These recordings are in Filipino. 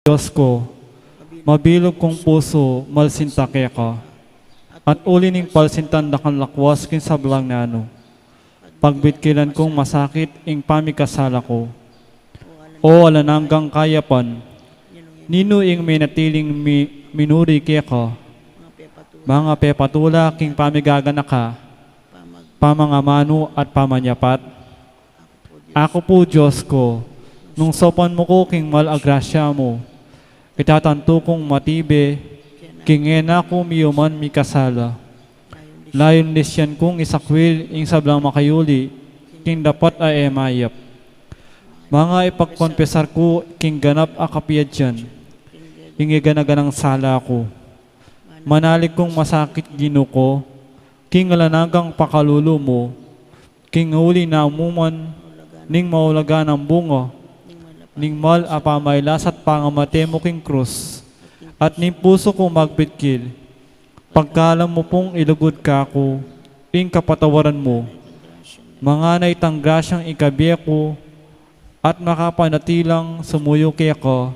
Diyos ko, mabilog kong puso, malsintake ka. At uli ning palsintan dakan lakwas kin sablang nano. Pagbitkilan kong masakit ing pamikasala ko. O alananggang kayapan, nino ing minatiling minuri kaya ka. Mga pepatula king pamigagana ka, pamangamano at pamanyapat. Ako po Diyos ko, nung sopan mo ko king malagrasya mo, itatanto kong matibe, kingena ko miyuman mikasala. Layon lisyan kong isakwil ing sablang makayuli, king dapat ay emayap. Mga ipagkonpesar ko king ganap akapiyadyan, ing iganaganang sala ko. Manalig kong masakit gino ko, king alanagang pakalulo mo, king uli na umuman, ning maulaga ng bunga, ning mal apamaylas at pangamate mo king krus, at ning puso kong magbitkil. Pagkalam mo pong ilugod ka ko, ing kapatawaran mo, mga naitang grasyang ikabiya ko, at makapanatilang sumuyo kaya ko,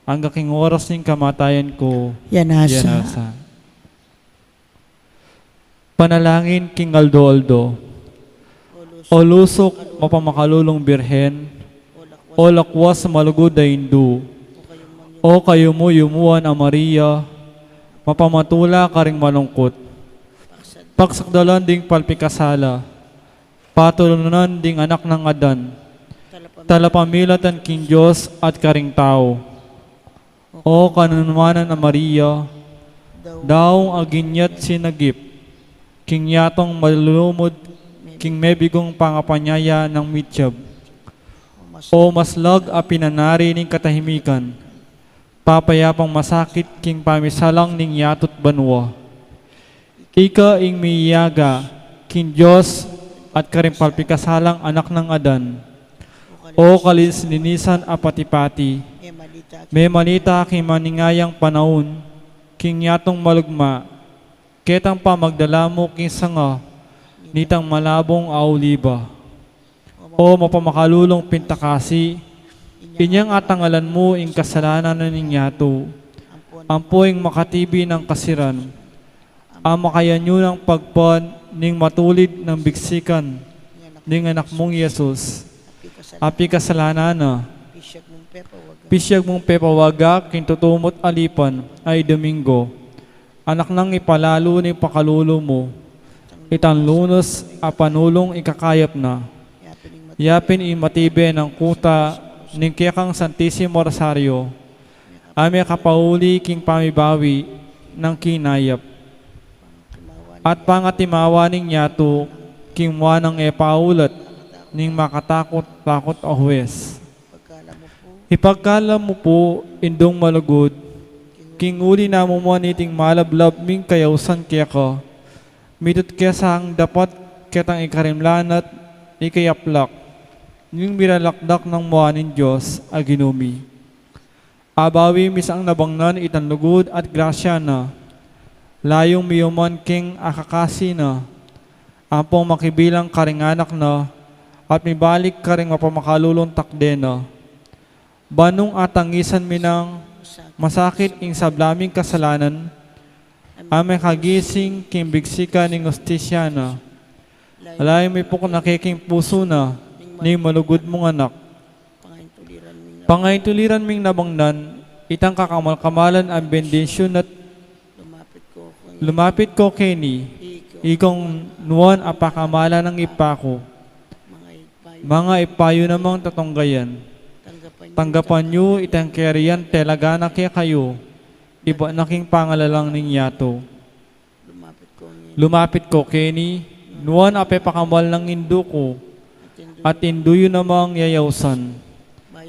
ang aking oras ning kamatayan ko, yanasa. Panalangin king Aldo-Aldo, o lusok mapamakalulong birhen, o lakwas malugod na hindu, o kayo mo yumuan a Maria, mapamatula ka ring malungkot. Pagsakdalan ding palpikasala, patulunan ding anak ng Adan, talapamilatan king Diyos at karing tao. O kanunuanan na Maria, daong aginyat sinagip, king yatong malulumod, king mebigong pangapanyaya ng mityab. O maslag a pinanari ning katahimikan, papayapang masakit king pamisalang ning yatot banwa. Ika ing miyaga, king Diyos at karimpalpikasalang anak ng Adan. O kalislinisan a patipati, may malita king maningayang panahon, king yatong malugma, ketang pa magdala mo king sanga, nitang malabong auliba. O mapamakalulong pintakasi, inyang atangalan mo ing kasalanan na ninyato, ampoing makatibi ng kasiran, ang makayanyo ng pagpan ning matulid ng biksikan, ning anak mong Yesus, api kasalanan na, pisyag mong pepawaga, kintutumot alipan, ay Domingo, anak nang ipalalo ni pakalulo mo, itang lunos a panulong ikakayap na, yapin imatibe ng kuta ning kiyakang Santisimo Rosario, ame kapauli king pamibawi ng kinayap. At pangatimawa ning yato king wanang epaulat ning makatakot-takot a huwes. Ipagkalam mo po indong malugod, king uli na mo niting malablab ming kayawsan kaya ka, midot kaya sang dapat ketang ikarimlanat ikayaplak, yung miralakdak ng muanin Diyos a ginumi. Abawi misang nabangnan itanlugod at grasya na, layong miyuman king akakasi na, ampong makibilang karinganak na, at mibalik karing mapamakalulong takde na. Banong atangisan minang masakit ing sablaming kasalanan, amay kagising king bigsika ning ustisya na, layong may pukong nakiking puso na, ni malugod mong anak. Pangaituliran ming nabangnan, itang kakamal-kamalan ang bendisyon at lumapit ko kini, ikong nuwan apakamala ng ipako. Mga ipayo namang tatunggayan. Tanggapan nyo itang keriyan telaga na kaya kayo, iba na king pangalalang ninyato. Lumapit ko kini, nuwan apepakamal ng indo ko, at induyo namang yayawsan.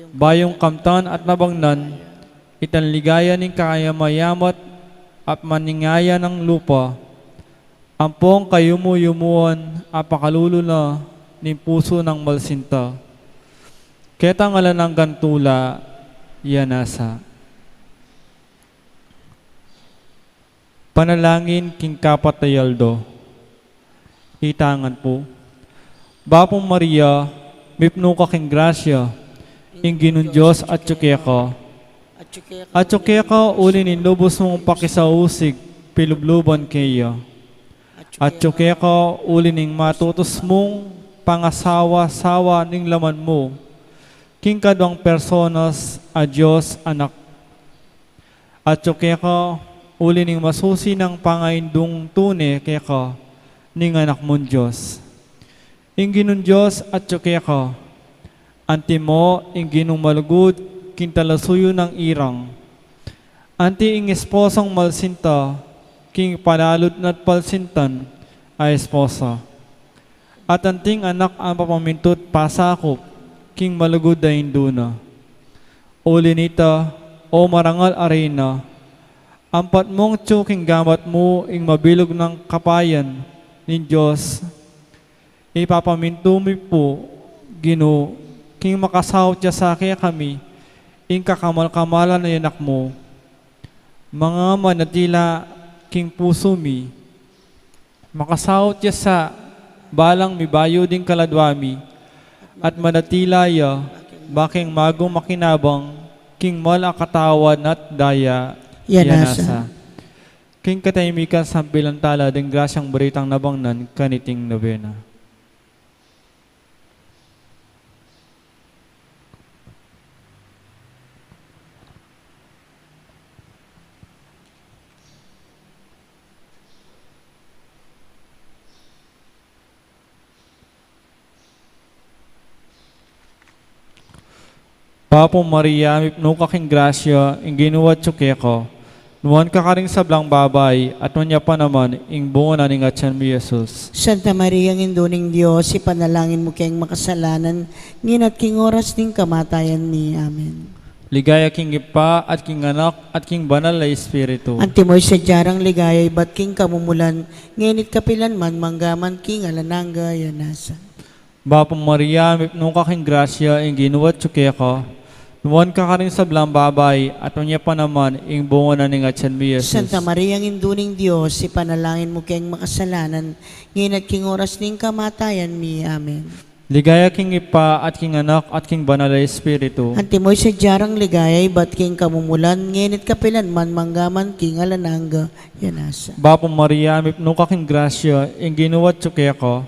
Bayong kamtan at nabangnan, itanligaya ning kayamayamat at maningaya ng lupa. Ampong kayo mo yumuan, apakalulo na ni puso ng malsinta. Ketang alan ng gantula, yanasa. Panalangin king Kapatayaldo. Itangan po. Bapong Maria, mipno ka king grasya, ing Ginong Diyos at tsukya ka, At ka uli ni lubos mong pakisausig, pilubluban kayo. At ka uli ning matutos mong pangasawa-sawa ning laman mo, king kadwang personas a Diyos anak. At ka uli ning masusi ng pangaindung tune kaya ning anak mong Diyos. Inginun Diyos at ka, anti mo inginong malugod, kintalasuyo ng irang. Anti ing esposang malsinta, king panalod na't palsintan ay esposa. At anting anak ang papamintot pasakop, king malugod ay induna. O linita, o marangal arena, ampat mong tsuking gamat mo ing mabilog ng kapayan ni Diyos, ipapaminto mi po, Gino, king makasahot siya sa kaya kami, ing kakamal-kamalan na yanak mo, mga manatila king puso mi, makasahot siya sa balang mibayo ding kaladwami, at manatila ya, baking magong makinabang, king mala katawan at daya, yanasa. King katahimikan sambilang tala, ding grasyang beritang nabangnan, kaniting nobena. Papo Maria, mipno kaking grasya, ing ginuwat tsukeko, nuwan ka karing sablang babay, at nunya pa naman, ing bunga na ning atyan mi Jesus. Santa Maria, Induning Diyos, ipanalangin mo kayong makasalanan, nginat king oras ning kamatayan ni. Amen. Ligaya king ipa, at king anak, at king banal na Espiritu. Antimoy sa jarang ligaya, ba't king kamumulan, nginit kapilan man, manggaman king alananga, yanasa. Papo Maria, mipno kaking grasya, ing ginuwat tsukeko, nuwan ka karing sablang babay, at nunya pa naman, ing bunga na ning atyan mi Jesus. Santa Maria, Induning Diyos, ipanalangin mo kayong makasalanan, nginat king oras ning kamatayan mi. Amen. Ligaya king ipa, at king anak, at king banal na Espiritu. Antimoy sa jarang ligaya, ba't king kamumulan, nginit kapilan man, manggaman king alananga, yanasa. Papo Maria, mipno kaking grasya, ing ginuwat tsukeko,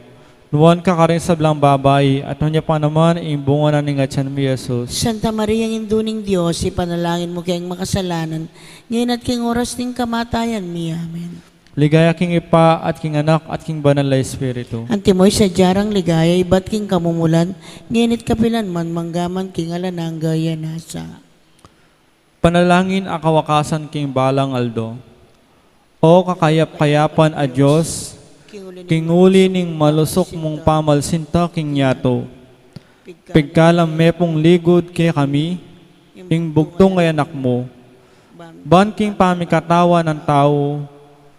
nuwan ka karing sablang babay, at nunya pa naman, ing bunga na ning atyan mi Jesus. Santa Maria, Induning Diyos, ipanalangin mo kayong makasalanan, nginat king oras ning kamatayan mi. Amen. Ligaya king ipa, at king anak, at king banal na Espiritu. Antimoy sa jarang ligaya, ba't king kamumulan, nginit kapilan man, manggaman king alananga, yanasa. Panalangin ang kawakasan king balang aldo. O kakayap-kayapan a Diyos, king uli ning malusok mong pamalsinta king yato. Pigkalam mepong ligod kay kami, ing bugtong ay anak mo. Ban king pamikatawa ng tao,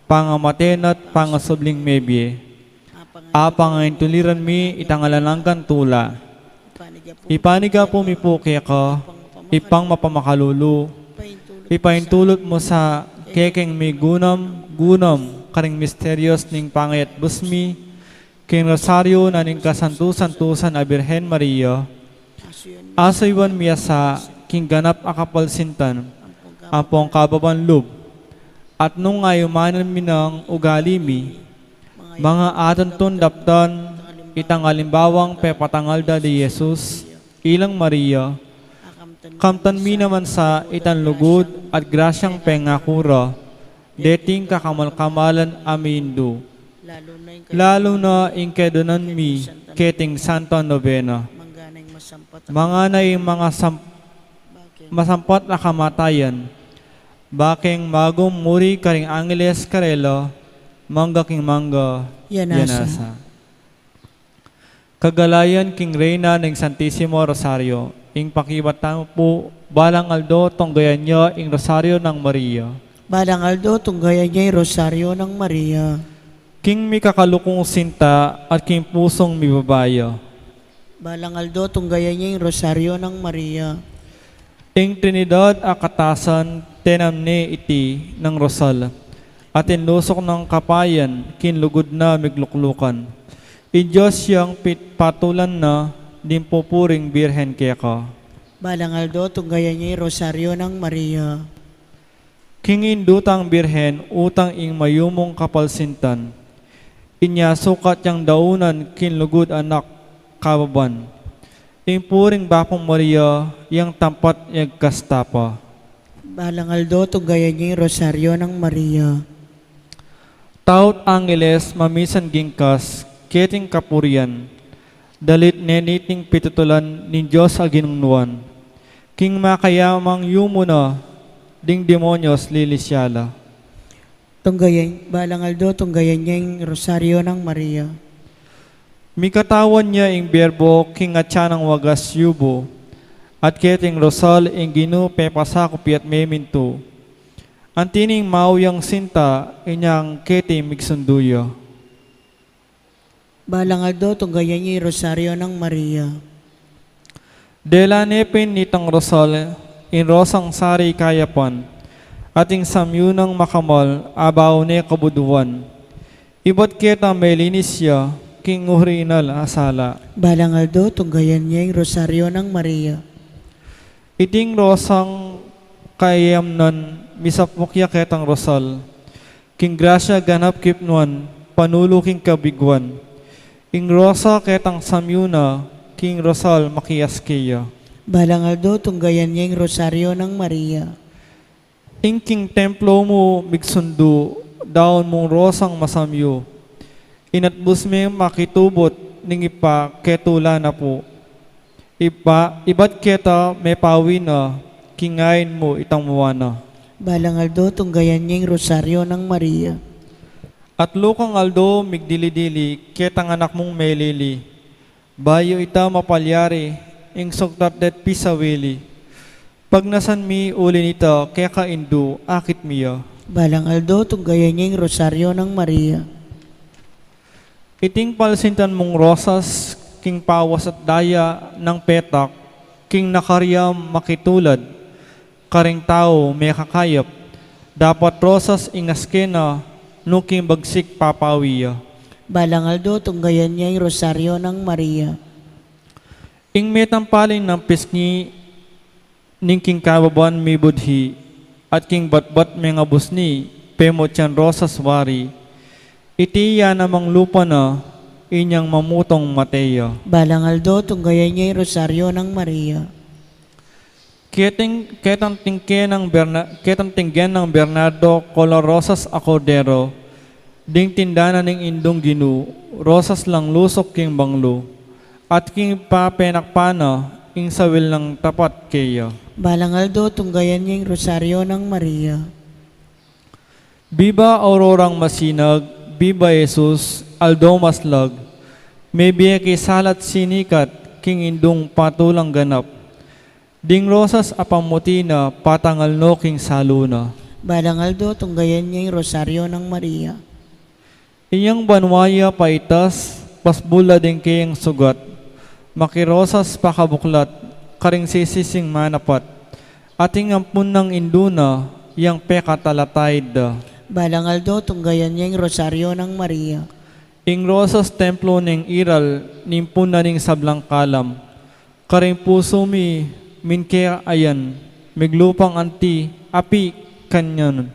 pangamaten at pangasubling mebye. Apangayin tuliran mi itangalanangkan tula. Ipaniga po mi po kaya ka, ipang mapamakalulu. Ipaintulot mo sa kekeng mi gunam, karing misterios ning pangayat busmi, king rosaryo na ning kasantusan-tusan a Birhen Maria, asaywan miya sa king ganap akapalsintan, ampong kababan lub, at nung ayumanan mi ng ugali mi, mga atanton daptan, itang alimbawang pepatangalda di Jesus, ilang Maria, kamtan mi naman sa itan lugod at grasyang pengakura, deting kakamal-kamalan amindu. Lalo na ingkedonan mi, keting Santa Novena. Mga na yung masampat na kamatayan, baking magong muri karing Angeles Karelo, mangga king mangga, yanasa. Kagalayan king Reyna ng Santissimo Rosario, ing pakibatan po, balang aldo tonggayan niya ing Rosario ng Maria. Balang aldo, tunggayan niya yung Rosaryo ng Maria. King mi kakalukong sinta at king pusong mi babaya. Balang aldo, tunggayan niya yung Rosaryo ng Maria. Ing Trinidad akatasan tenamne iti ng Rosal, at inlusok ng kapayan, kinlugod na migluklukan. I Diyos siyang patulan na, din pupuring birhen kaya ka. Balang Aldo, tunggayan niya yung rosaryo ng Maria. King indutang birhen utang ing mayumong kapalsintan. Inya sukat yang daunan kinlugod anak kababan. Ing puring bapong Maria yang tampat yag kastapa. Balang Aldo, tunggayan niya yung rosaryo ng Maria. Taut Angeles mamisan gingkas keting kapurian. Dalit neniting pitutulan ni Diyos aginungnuan. King makayamang yumuna ding demonyos lilisyala. Balang Aldo, tunggayan niya yung rosaryo ng Maria. Mikatawan niya ing berbo king atyanang wagas yubo. At keting rosal ing ginu pepasakupi at meminto. Antining mauyang sinta inyang keti migsunduyo. Balang Aldo, tunggayan niya yung rosaryo ng Maria. Dela nepin nitang rosal in rosang sari kayapan, ating samyunang makamal abaw ne kabuduan. Iba't kita melinisya, king uhrinal asala. Balang Aldo, tunggayan niya yung rosaryo ng Maria. Iting rosang kayamnan, misapukya ketang rosal. King grasya ganap kipnuan, panulo king kabigwan. Ing rosa ketang samyuna, king rosal makiyaskeya. Balang Aldo, tunggayan niya yung rosaryo ng Maria. Ing templo mo migsundo, daon mong rosang masamyo. Inatbus me makitubot, ning ipa ketula na po. Iba't keta may pawin na, kingain mo itang muwana. Balang Aldo, tunggayan niya yung rosaryo ng Maria. At lukang Aldo, migdili-dili, ketang anak mong melili. Bayo ita mapalyari, ing sugtat det pisawili. Pag nasan mi uli nito, kaya kaindu, akit miya. Balang Aldo, tunggayan niya yung rosaryo ng Maria. Iting palsintan mong rosas, king pawas at daya ng petak, king nakaryam makitulad, karing tao may kakayap, dapat rosas ingaskena, nuking bagsik papawiya. Balang Aldo, tunggayan niya yung rosaryo ng Maria. Ing metampaling ng pisngi, ning king kababan mi budhi, at king batbat may ngabus ni, pemot yan rosas wari, itiya namang lupa na, inyang mamutong Mateo. Balang Aldo, tunggayan niya yung rosaryo ng Maria. Ketang tinggen ng Bernardo Colorosas Acordero, ding tindana ning indong ginu, rosas lang lusok king banglo, at king papenakpana, ing sawil ng tapat keya. Balang Aldo, tunggayan niya yung rosaryo ng Maria. Biba aurorang masinag, biba Jesus, Aldo maslag, may biyeki salat sinikat, king indong patulang ganap, ding rosas apamutina, patangal no king saluna. Balang Aldo, tunggayan niya yung rosaryo ng Maria. Iyang banwaya paitas, pasbula din kayang sugat, makirosas pakabuklat, karing sisising manapat, ating ampun ng induna, yang peka talatayd. Balang Aldo, tunggayan niya yung rosaryo ng Maria. Ing rosas templo ning iral, nimpun na ning sablang kalam, karing puso mi, minke ayan, miglupang anti, api kanyan.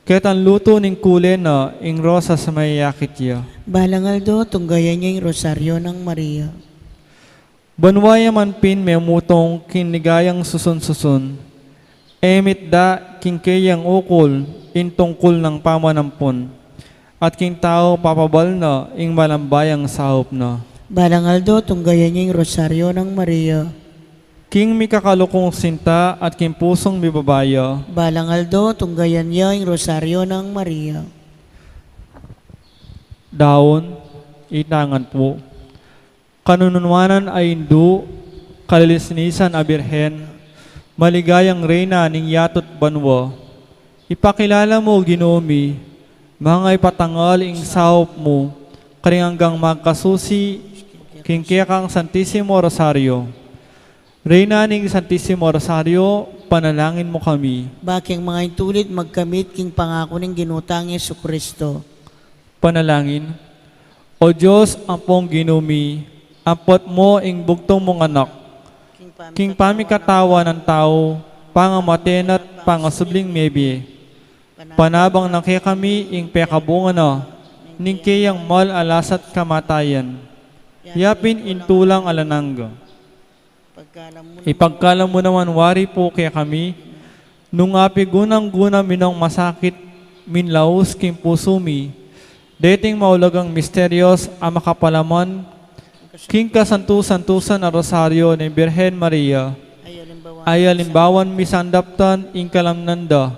Ketan luto ning kulena, ing rosas may yakit ya. Balang Aldo, tunggayan niya yung rosaryo ng Maria. Banwaya man pin may mutong kinigayang susun-susun. Emit da kingkayang ukol in tungkol ng pamanampon. At king tao papabal na ing malambayang sahop na. Balang Aldo, tunggayan niya yung rosaryo ng Maria. King mikakalukong sinta at king pusong bibabaya. Balang Aldo, tunggayan niya yung rosaryo ng Maria. Daon, itangan po. Kanununwanan ay indu, kalilisnisan a birhen, maligayang reyna ning yatot banwa. Ipakilala mo, Ginomi, mga ipatangal ing sahop mo, karing hanggang magkasusi, king kiyakang Santissimo Rosario. Reyna ning Santissimo Rosario, panalangin mo kami. Baking mga intulit magkamit king pangako ng ginutang Jesucristo. Panalangin. O Diyos, ampong Ginumi, ampot mo ing bugtong mong anak, king pamikatawa ng tao, pangamaten at pangasubling maybe. Panabang naki kami ing pekabungan na, ning kayang mal alasat kamatayan. Yapin intulang alananga. Ipagkalam mo naman wari po kaya kami, nung api gunang-guna minong masakit, minlaos king pusumi, dating maulagang misteryos ang makapalaman, king kasantu-santusan na rosaryo ni Birhen Maria, ay alimbawan misandaptan ing kalamnanda,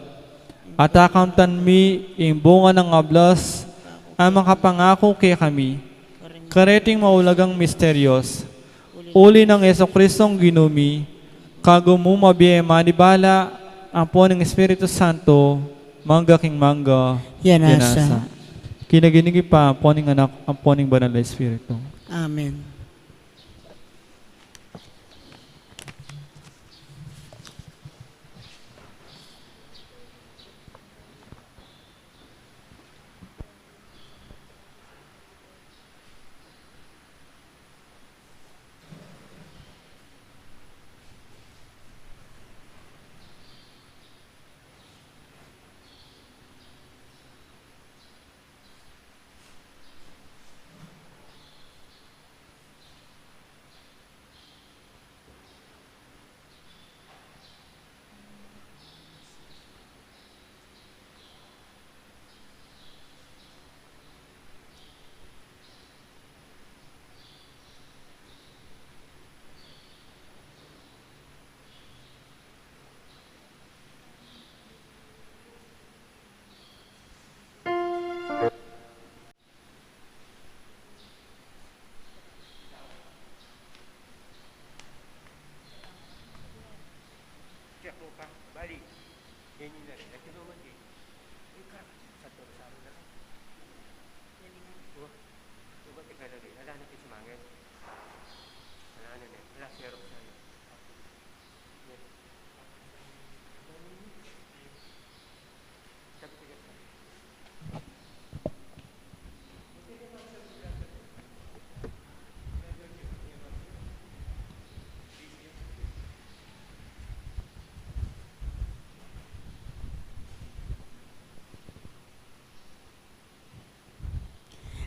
at akamtan mi ing bunga ng ablas, ang makapangako kay kami, kareting maulagang misteryos, uli ng Yeso-Kristong ginumi, kagumu mabiye manibala, ang po ng Espiritu Santo, mangga king mangga, Yanasa. Kinaginigi pa ang po ng anak, ang po ng banal na Espiritu. Amen.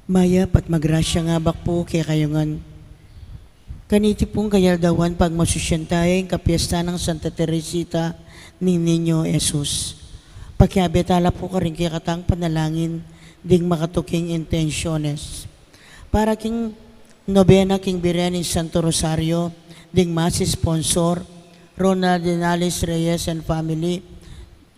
Maya pat magrasya nga bak po kaya kayongan. Kaniti pong kayaldawan pag masusyantay kapiesta ng Santa Teresita ni Niño Jesus. Pagkiabetala po ka rin kaya katang panalangin ding makatuking intensyones. Para king nobena king Bireni Santo Rosario ding masi sponsor Ronald Denales Reyes and family,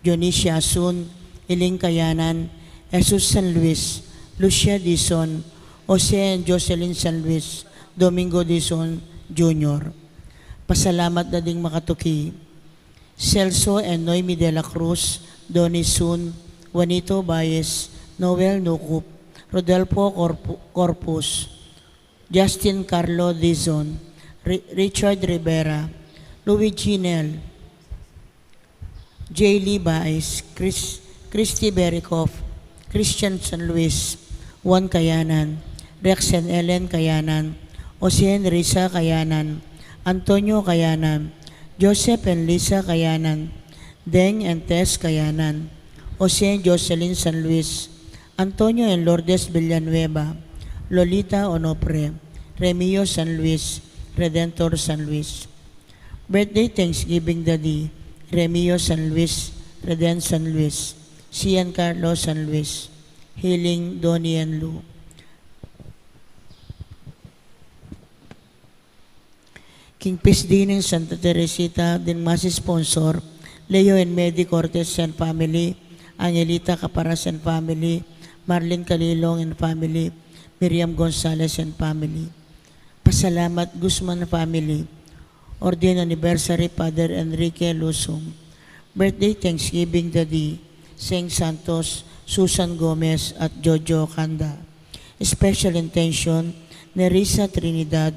Dionisia Asun, Iling Kayanan, Jesus San Luis, Lucia Dizon, Jose and Jocelyn San Luis, Domingo Dizon Jr. Pasalamat na ding makatuki. Celso and Noemi de la Cruz, Donny Sun, Juanito Baez, Noel Nucup, Rodelpo Corpus, Justin Carlo Dizon, Richard Rivera, Luigi Nel, J. Lee Baez, Christy Berikoff, Christian San Luis, Juan Kayanan, Rex and Ellen Kayanan, Jose and Risa Kayanan, Antonio Kayanan, Joseph and Lisa Kayanan, Deng and Tess Kayanan, Jose and Jocelyn San Luis, Antonio and Lourdes Villanueva, Lolita Onopre, Remio San Luis, Redentor San Luis. Birthday Thanksgiving Daddy, Remio San Luis, Reden San Luis, Cian Carlos San Luis, Healing Donnie and Lou. King Peace din ng Santa Teresita din masi sponsor, Leo and Medi Cortez and family, Angelita Caparas and family, Marlene Calilong and family, Miriam Gonzalez and family. Pasalamat Guzman family, Ordin Anniversary Father Enrique Lusum. Birthday Thanksgiving Daddy, Seng Santos, Susan Gomez at Jojo Kanda. Special intention, Nerissa Trinidad,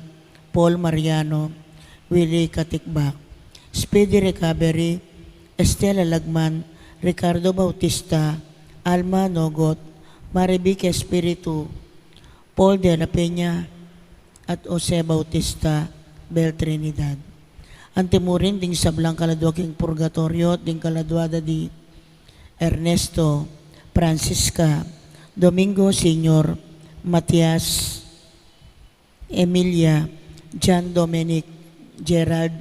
Paul Mariano, Willie Katikbak. Speedy recovery, Estela Lagman, Ricardo Bautista, Alma Nogot, Maribic Espiritu, Paul de la Peña, at Jose Bautista, Bel Trinidad. Antemurin ding sablang kaladwa king purgatorio ding kaladwada di Ernesto, Francisca, Domingo Senior, Matias, Emilia, John Dominic, Gerald,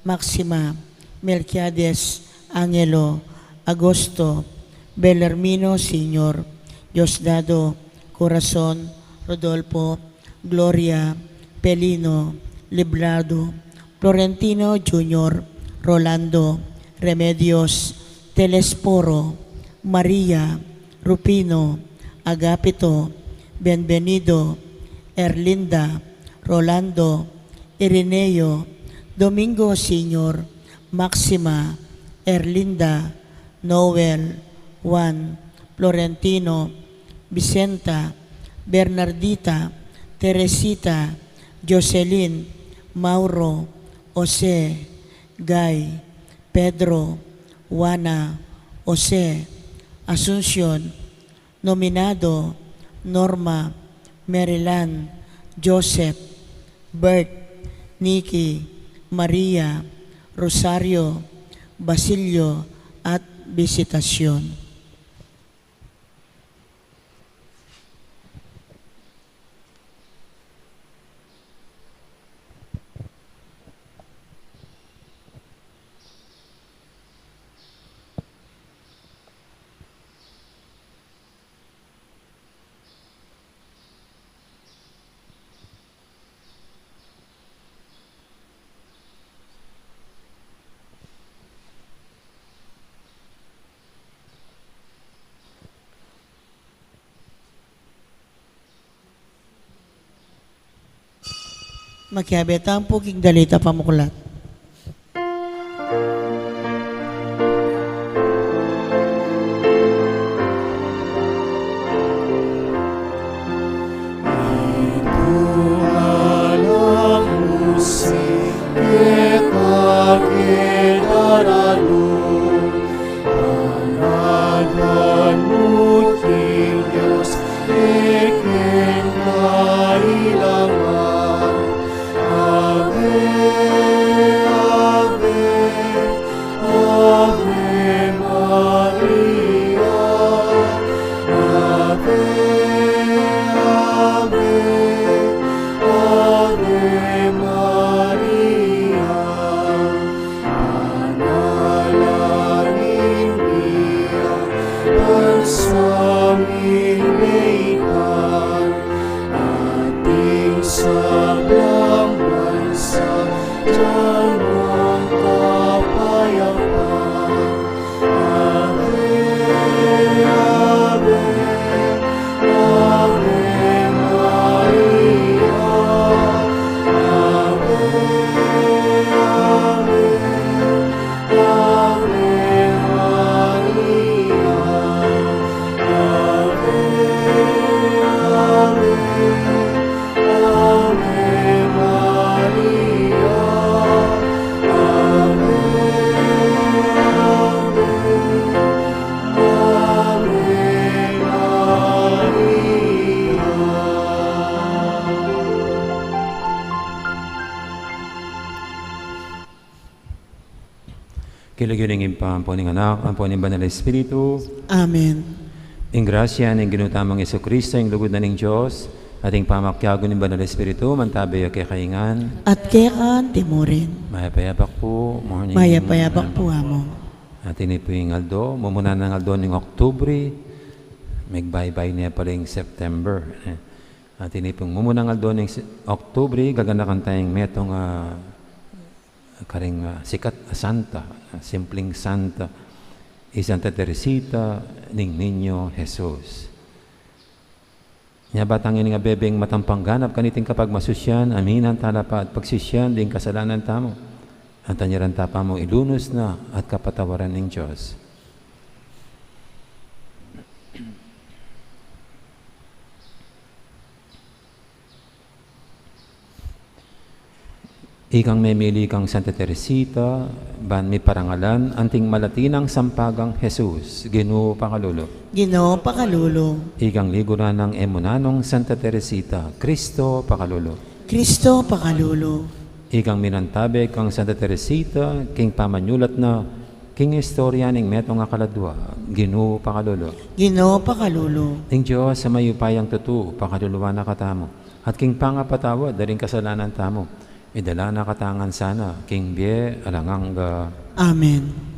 Maxima, Melquiades, Angelo, Agosto, Bellarmino Senior, Diosdado, Corazon, Rodolfo, Gloria, Pelino, Librado, Florentino Jr., Rolando, Remedios, Telesporo, Maria, Rupino, Agapito, Benvenido, Erlinda, Rolando, Ireneo, Domingo Senior, Maxima, Erlinda, Noel, Juan, Florentino, Vicenta, Bernardita, Teresita, Jocelyn, Mauro, Jose, Guy, Pedro, Juana, Jose, Asuncion, Nominado, Norma, Maryland, Joseph, Bert, Nikki, Maria, Rosario, Basilio, at Visitasyon. Makiabetang po king dalita pamuklat. Kilugyuningin pa ang puning anak, ang puning banal na Espiritu, Amen. ang grasya ng ginutamang Kristo, ang lugod na ng Diyos, ating pamakyago ng banal na Espiritu, mantabi kay kaingan. At kekan timurin. Mayapayapak po, morning. Mayapayapak po amo. Atin po yung Aldo, mumuna ng Aldo ng Oktubre, magbay-bay niya pala yung September. Atin po mumuna ng Aldo ng Oktubre, gaganakan tayong metong karing sikat santa, simpleng santa, Santa Teresita ning Niño Jesus. Nya batangin nga bebeng matampangganap kaniting kapag masusyan, aminan talapa at pagsisyan ding kasalanan tamo. Ang tanyaran tapa mo ilunos na at kapatawaran ng Diyos. Ikang memili kang Santa Teresita, ban mi parangalan, anting malatinang sampagang Jesus, Ginoo Pakalulo. Ginoo Pakalulo. Ikang liguran ng emunanong Santa Teresita, Kristo Pakalulo. Kristo Pakalulo. ikang minantabe kang Santa Teresita, king pamanyulat na, king istorya ning meto nga kaladwa, Ginoo pakalolo. Ginoo pakalulo. Ning Diyos sa mayupayang tutu, pakaluluwa na katamo, at king pangapatawad, daring kasalanan tamo, idala na katangan sana, king bie, alanganga. Amen.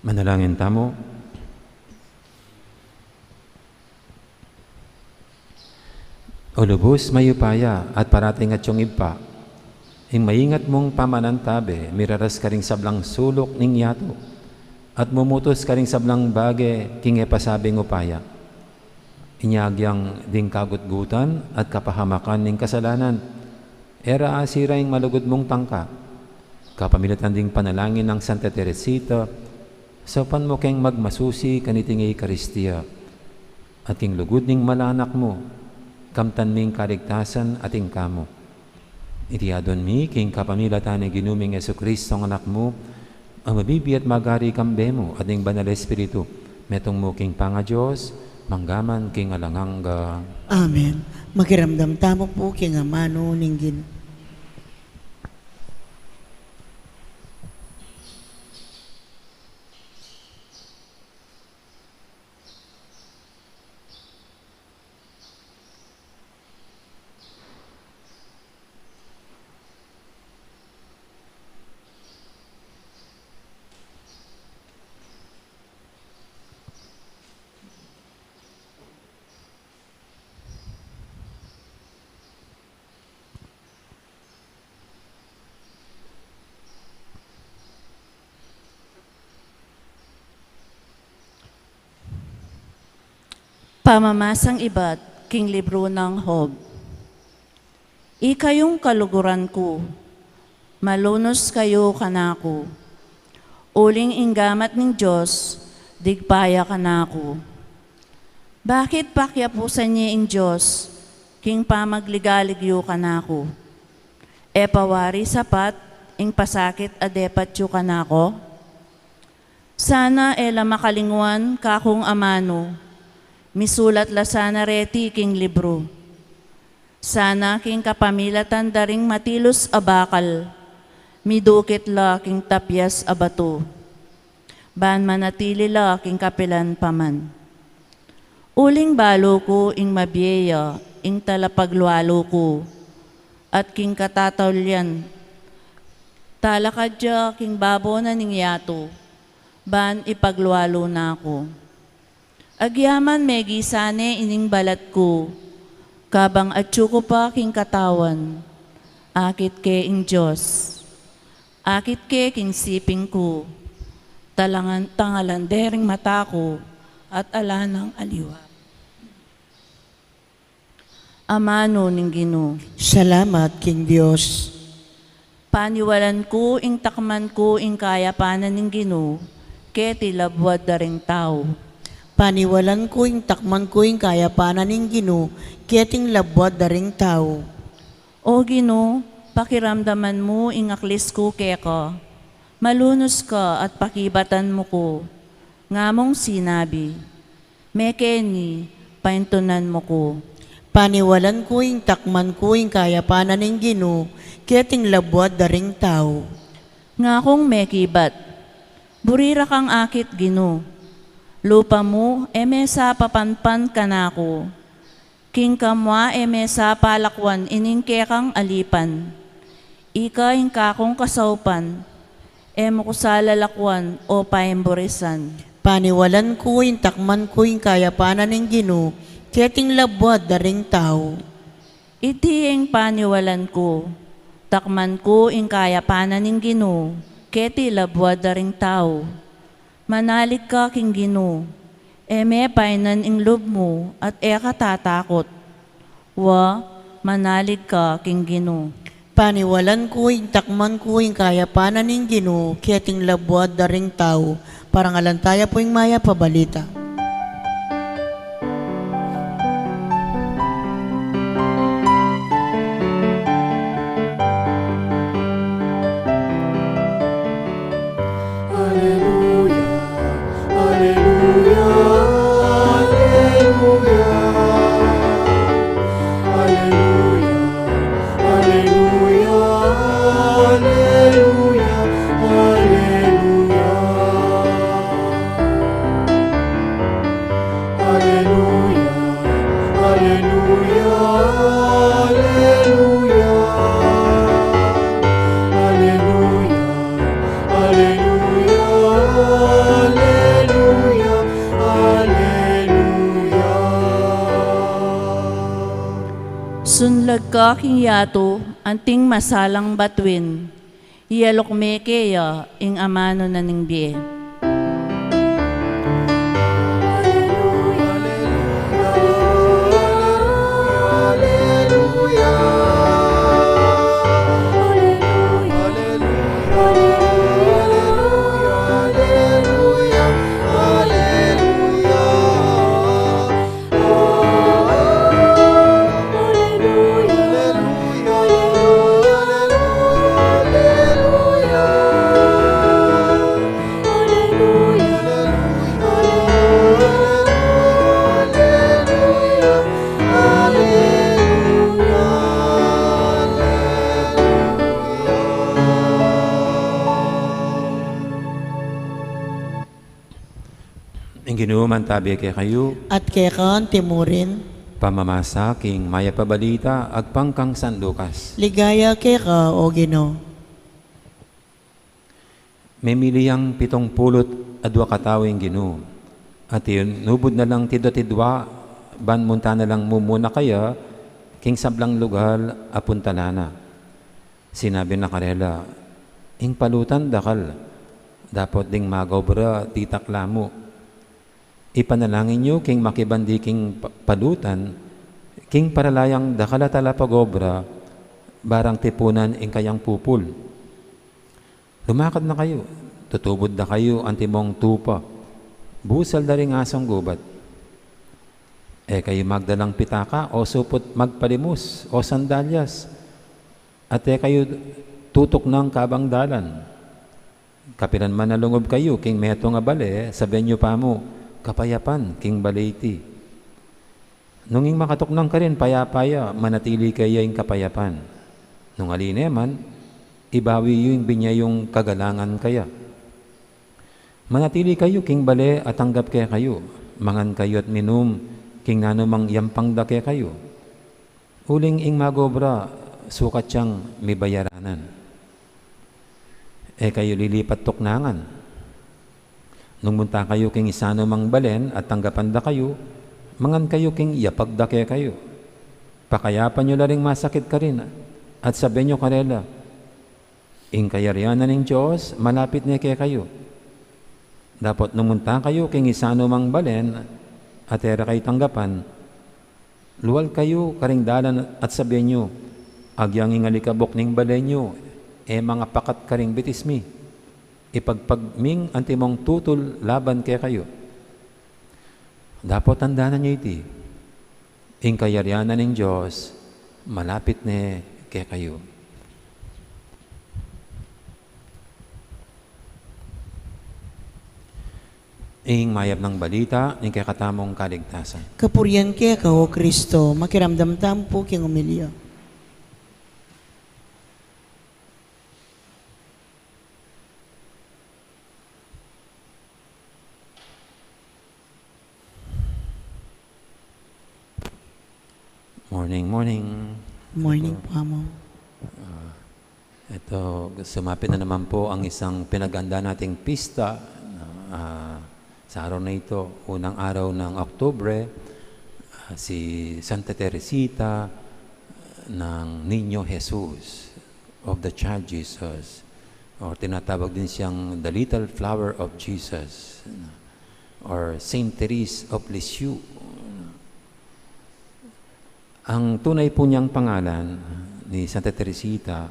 Manalangin tamo. O lubos mayupaya at parating at yung ipa, ing maingat mong pamanantabe, miraras ka ring sablang sulok ning yato, at mumutos ka ring sablang bage, king epasabing upaya. Inyagyang ding kagutgutan at kapahamakan ning kasalanan, era asira ing malugod mong tangka, kapamilatan ding panalangin ng Santa Teresita, sa mo keng magmasusi kaniting Eucharistia, at king lugod ning malanak mo, kamtan ming kaligtasan ating kamo. Itiadon mi, king kapamilatan ni ginuming Jesucristo ang anak mo, ang mabibi at magari kambe mo, ating banal Espiritu, metong mo king panga Diyos, manggaman king alanganga. Amen. Magiramdam tamo po king amano ninggin. Pamamasang iba't king libro ng Hob. Ikayong kaluguran ko, malunos kayo kanako. Uling inggamat ng Diyos, digpaya kanako. Bakit pakyapusan niya in Diyos, king pamagligaligyo kanako? E pawari sapat, ing pasakit adepat yu kanako? Sana ela makalingwan kakong amano, misulat la sana reti king libro. Sana king kapamilatan daring matilos abakal, midukit la king tapyas abato. Ban manatili la king kapilan paman. Uling balo ko ing mabiyeya, ing talapaglualo ko, at king katatawlyan, Talakadya king babo na ningyato, ban ipagluwalo na ako. Agyaman megi sane ining balat ko, kabang atyo ko pa king katawan, akit ke ing Diyos, akit ke king siping ko, tangalandering mata ko, at alanang aliwa. Amano ning Ginoo, Salamat, King Diyos. paniwalan ko ing takman ko ing kayapanan ning Ginoo, ket ilabwad da ring tao. Paniwalan ko ing takman ko ing kayapanan ng Ginoo, keting labwat daring tao. O Ginoo, pakiramdaman mo ing aklis ko keka, malunos ka at pakibatan mo ko, ngamong sinabi, mekeni, paintunan mo ko. Paniwalan ko ing takman ko ing kayapanan ng Ginoo, keting labwat daring tao. Nga kong mekibat, burira kang akit Ginoo, lupa mo emesa papanpan kanako, king kamwa emesa palakwan ining kekang alipan, ika ing kakong kasaupan, emo ko sa lalakwan o paemborisan. Paniwalan ko ing takman ko ing kayapanan ng Ginoo, keting labwat daring tao. Iti ing paniwalan ko, takman ko ing kayapanan ng Ginoo, keti labwad da ring tao. Manalig ka king Ginoo, eme painan ing loob mo at eka tatakot. Wa, manalig ka king Ginoo. Paniwalan ko ing takman ko ing kayapanan ng Ginoo, keting labwat daring tao. Parang alantaya po ing maya pabalita. Sunlag ka king yato, anting masalang batwin, iyalok me keya, ing amano na ning biye. Ang Ginoo man tabi kay kayo, At kekan timurin, pamamasaking maya pabalita, agpangkang sandukas. ligaya keka o Ginoo. Memiliyang 70 katawing Ginoo. At yun, nubod na lang tidwa, ban munta na lang mumuna kaya, king sablang lugar apuntalana. Sinabi na karela, ing palutan dakal, dapat ding magobra titakla mo. Ipanalangin nyo king makibandi king palutan, king paralayang dakalatala pagobra, barang tipunan ing kayang pupul. Lumakad na kayo, tutubod na kayo antimong tupa, busal na ring asong gubat. Kayo magdalang pitaka o supot magpalimus o sandalyas, at kayo tutok ng kabang dalan. Kapilan man nalungob kayo, king meto nga bale, sabihin nyo pa mo, kapayapan, king baliti. Nunging makatuknang ka rin, payapaya, manatili kayo yung kapayapan. Nung aline man, ibawi yung binya yung kagalangan kaya. Manatili kayo, king bale, at tanggap kaya kayo. Mangan kayo at minum, king nanumang yampang da kaya kayo. Uling ing magobra, sukat siyang may bayaranan. kayo lilipat tuknangan. Nung munta kayo king isano mang balen at tanggapan da kayo, mangan kayo king yapagdake kayo. Pakayapan nyo laring masakit ka rin at sabihin nyo karela, ing kayarianan ng Diyos, malapit na kaya kayo. Dapat numunta kayo king isano mang balen at era kayo tanggapan, luwal kayo karing dalan at sabihin nyo, agyang ingalikabok ning balen nyo, mga pakat karing bitismi, ipagpagming antimong tutol laban kaya kayo. Dapat tandaan nyo iti, ing kayarianan ng Diyos, malapit na kaya kayo. Ing mayab ng balita, ing kakatamong kaligtasan. Kapurian kaya ka, O Kristo, makiramdam tampo king umilya. Morning, morning. Morning po, Amo. Ito, sumapit na naman po ang isang pinaganda nating pista sa araw na ito, unang araw ng Oktubre, si Santa Teresita ng Niño Jesus, of the Child Jesus, or tinatawag din siyang the Little Flower of Jesus, or Saint Therese of Lisieux. Ang tunay po niyang pangalan ni Santa Teresita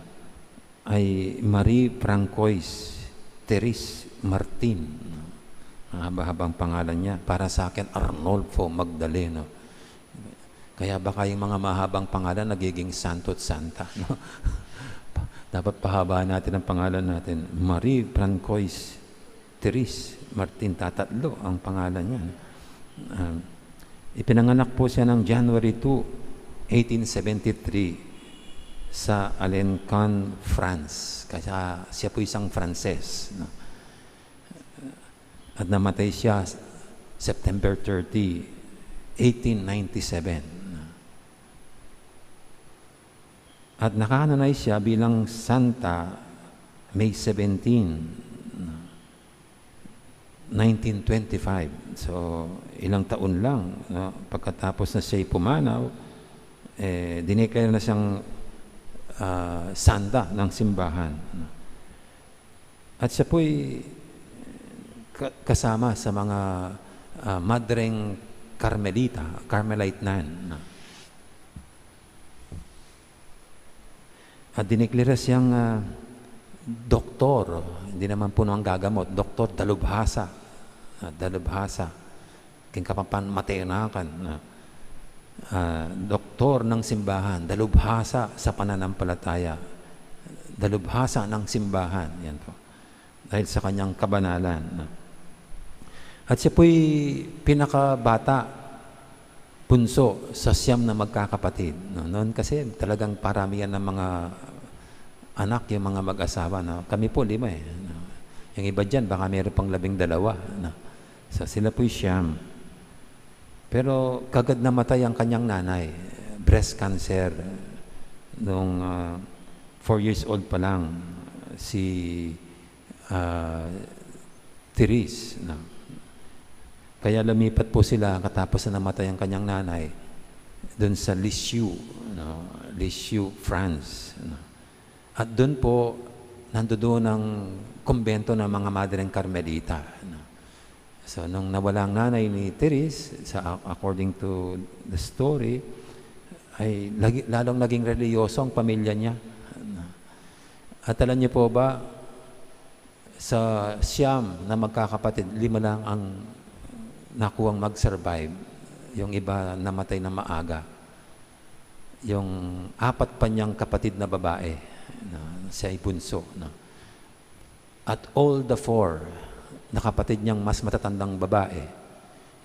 ay Marie Francois Therese Martin. Haba-habang pangalan niya. Para sa akin, Arnolfo Magdaleno. Kaya baka yung mga mahabang pangalan nagiging santo't santa. No? Dapat pahabaan natin ang pangalan natin. Marie Francois Therese Martin. Tatatlo ang pangalan niya. Ipinanganak po siya ng January 2, 1873 sa Alencon, France. Kaya siya po isang Frances. No? At namatay siya September 30, 1897. At nakahanay siya bilang Santa May 17, 1925. So, ilang taon lang. No? Pagkatapos na siya'y pumanaw, dineclare na siyang santa ng simbahan. At siya po'y kasama sa mga madreng Carmelite nun. At dineklara siyang doktor, hindi naman po ang gagamot, doktor dalubhasa. Dalubhasa, king kapapan matenakan. Doktor ng simbahan, dalubhasa sa pananampalataya. Dalubhasa ng simbahan. Yan po. Dahil sa kanyang kabanalan. At siya po'y pinakabata, punso sa siyam na magkakapatid. No? Noon kasi talagang paramihan ng mga anak, yung mga mag-asawa. No? Kami po 5 eh. No? Yung iba dyan, baka mayroon pang 12. No? So sila po'y siyam. Pero kagad namatay ang kanyang nanay. Breast cancer. Nung 4 years old pa lang, si Therese. No? Kaya lumipat po sila katapos na namatay ang kanyang nanay doon sa Lisieux, no? Lisieux, France. No? At doon po, nandoon ang kumbento ng mga Madreng Carmelita. No? So, nung nawala ang nanay ni Therese, according to the story, ay lalong naging reliyoso ang pamilya niya. No? At alam niyo po ba, sa siyam na magkakapatid, 5 lang ang nakuwang mag-survive. Yung iba namatay na maaga. Yung 4 pa niyang kapatid na babae, no, siya ay bunso. No. At all the 4 na kapatid niyang mas matatandang babae,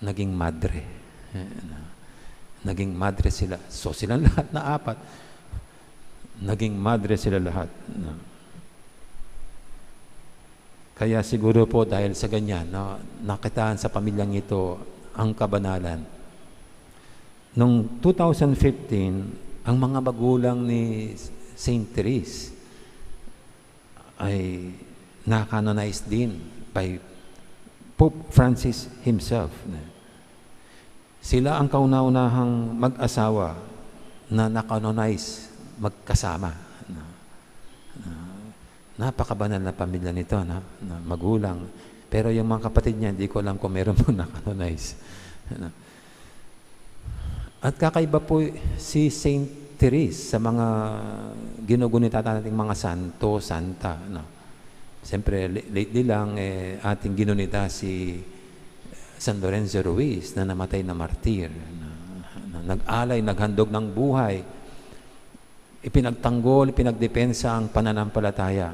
naging madre. No. Naging madre sila. So silang lahat na 4, naging madre sila lahat. No. Kaya siguro po dahil sa ganyan, no, nakitaan sa pamilyang ito ang kabanalan. Noong 2015, ang mga magulang ni Saint Therese ay na-canonized din by Pope Francis himself. Sila ang kauna-unahang mag-asawa na na-canonize magkasama. Napakabanal na pamilya nito, na magulang. Pero yung mga kapatid niya, hindi ko alam kung meron po na-canonize. At kakaiba po si Saint Therese sa mga ginugunita nating mga santo, santa. Siyempre, lately lang, ating ginunita si San Lorenzo Ruiz na namatay na martir, na nag-alay, naghandog ng buhay, ipinagtanggol, pinagdepensa ang pananampalataya.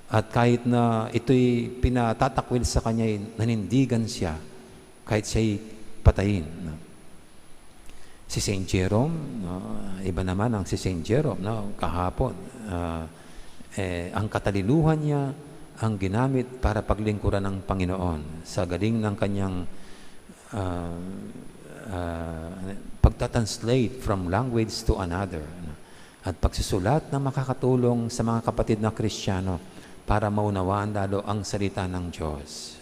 At kahit na ito'y pinatatakwil sa kanya, nanindigan siya kahit siya'y patayin. Si Saint Jerome, iba naman ang si Saint Jerome, kahapon. Ang katalinuhan niya ang ginamit para paglingkuran ng Panginoon sa galing ng kanyang pagtatranslate from language to another at pagsusulat na makakatulong sa mga kapatid na Kristiyano para maunawaan lalo ang salita ng Diyos.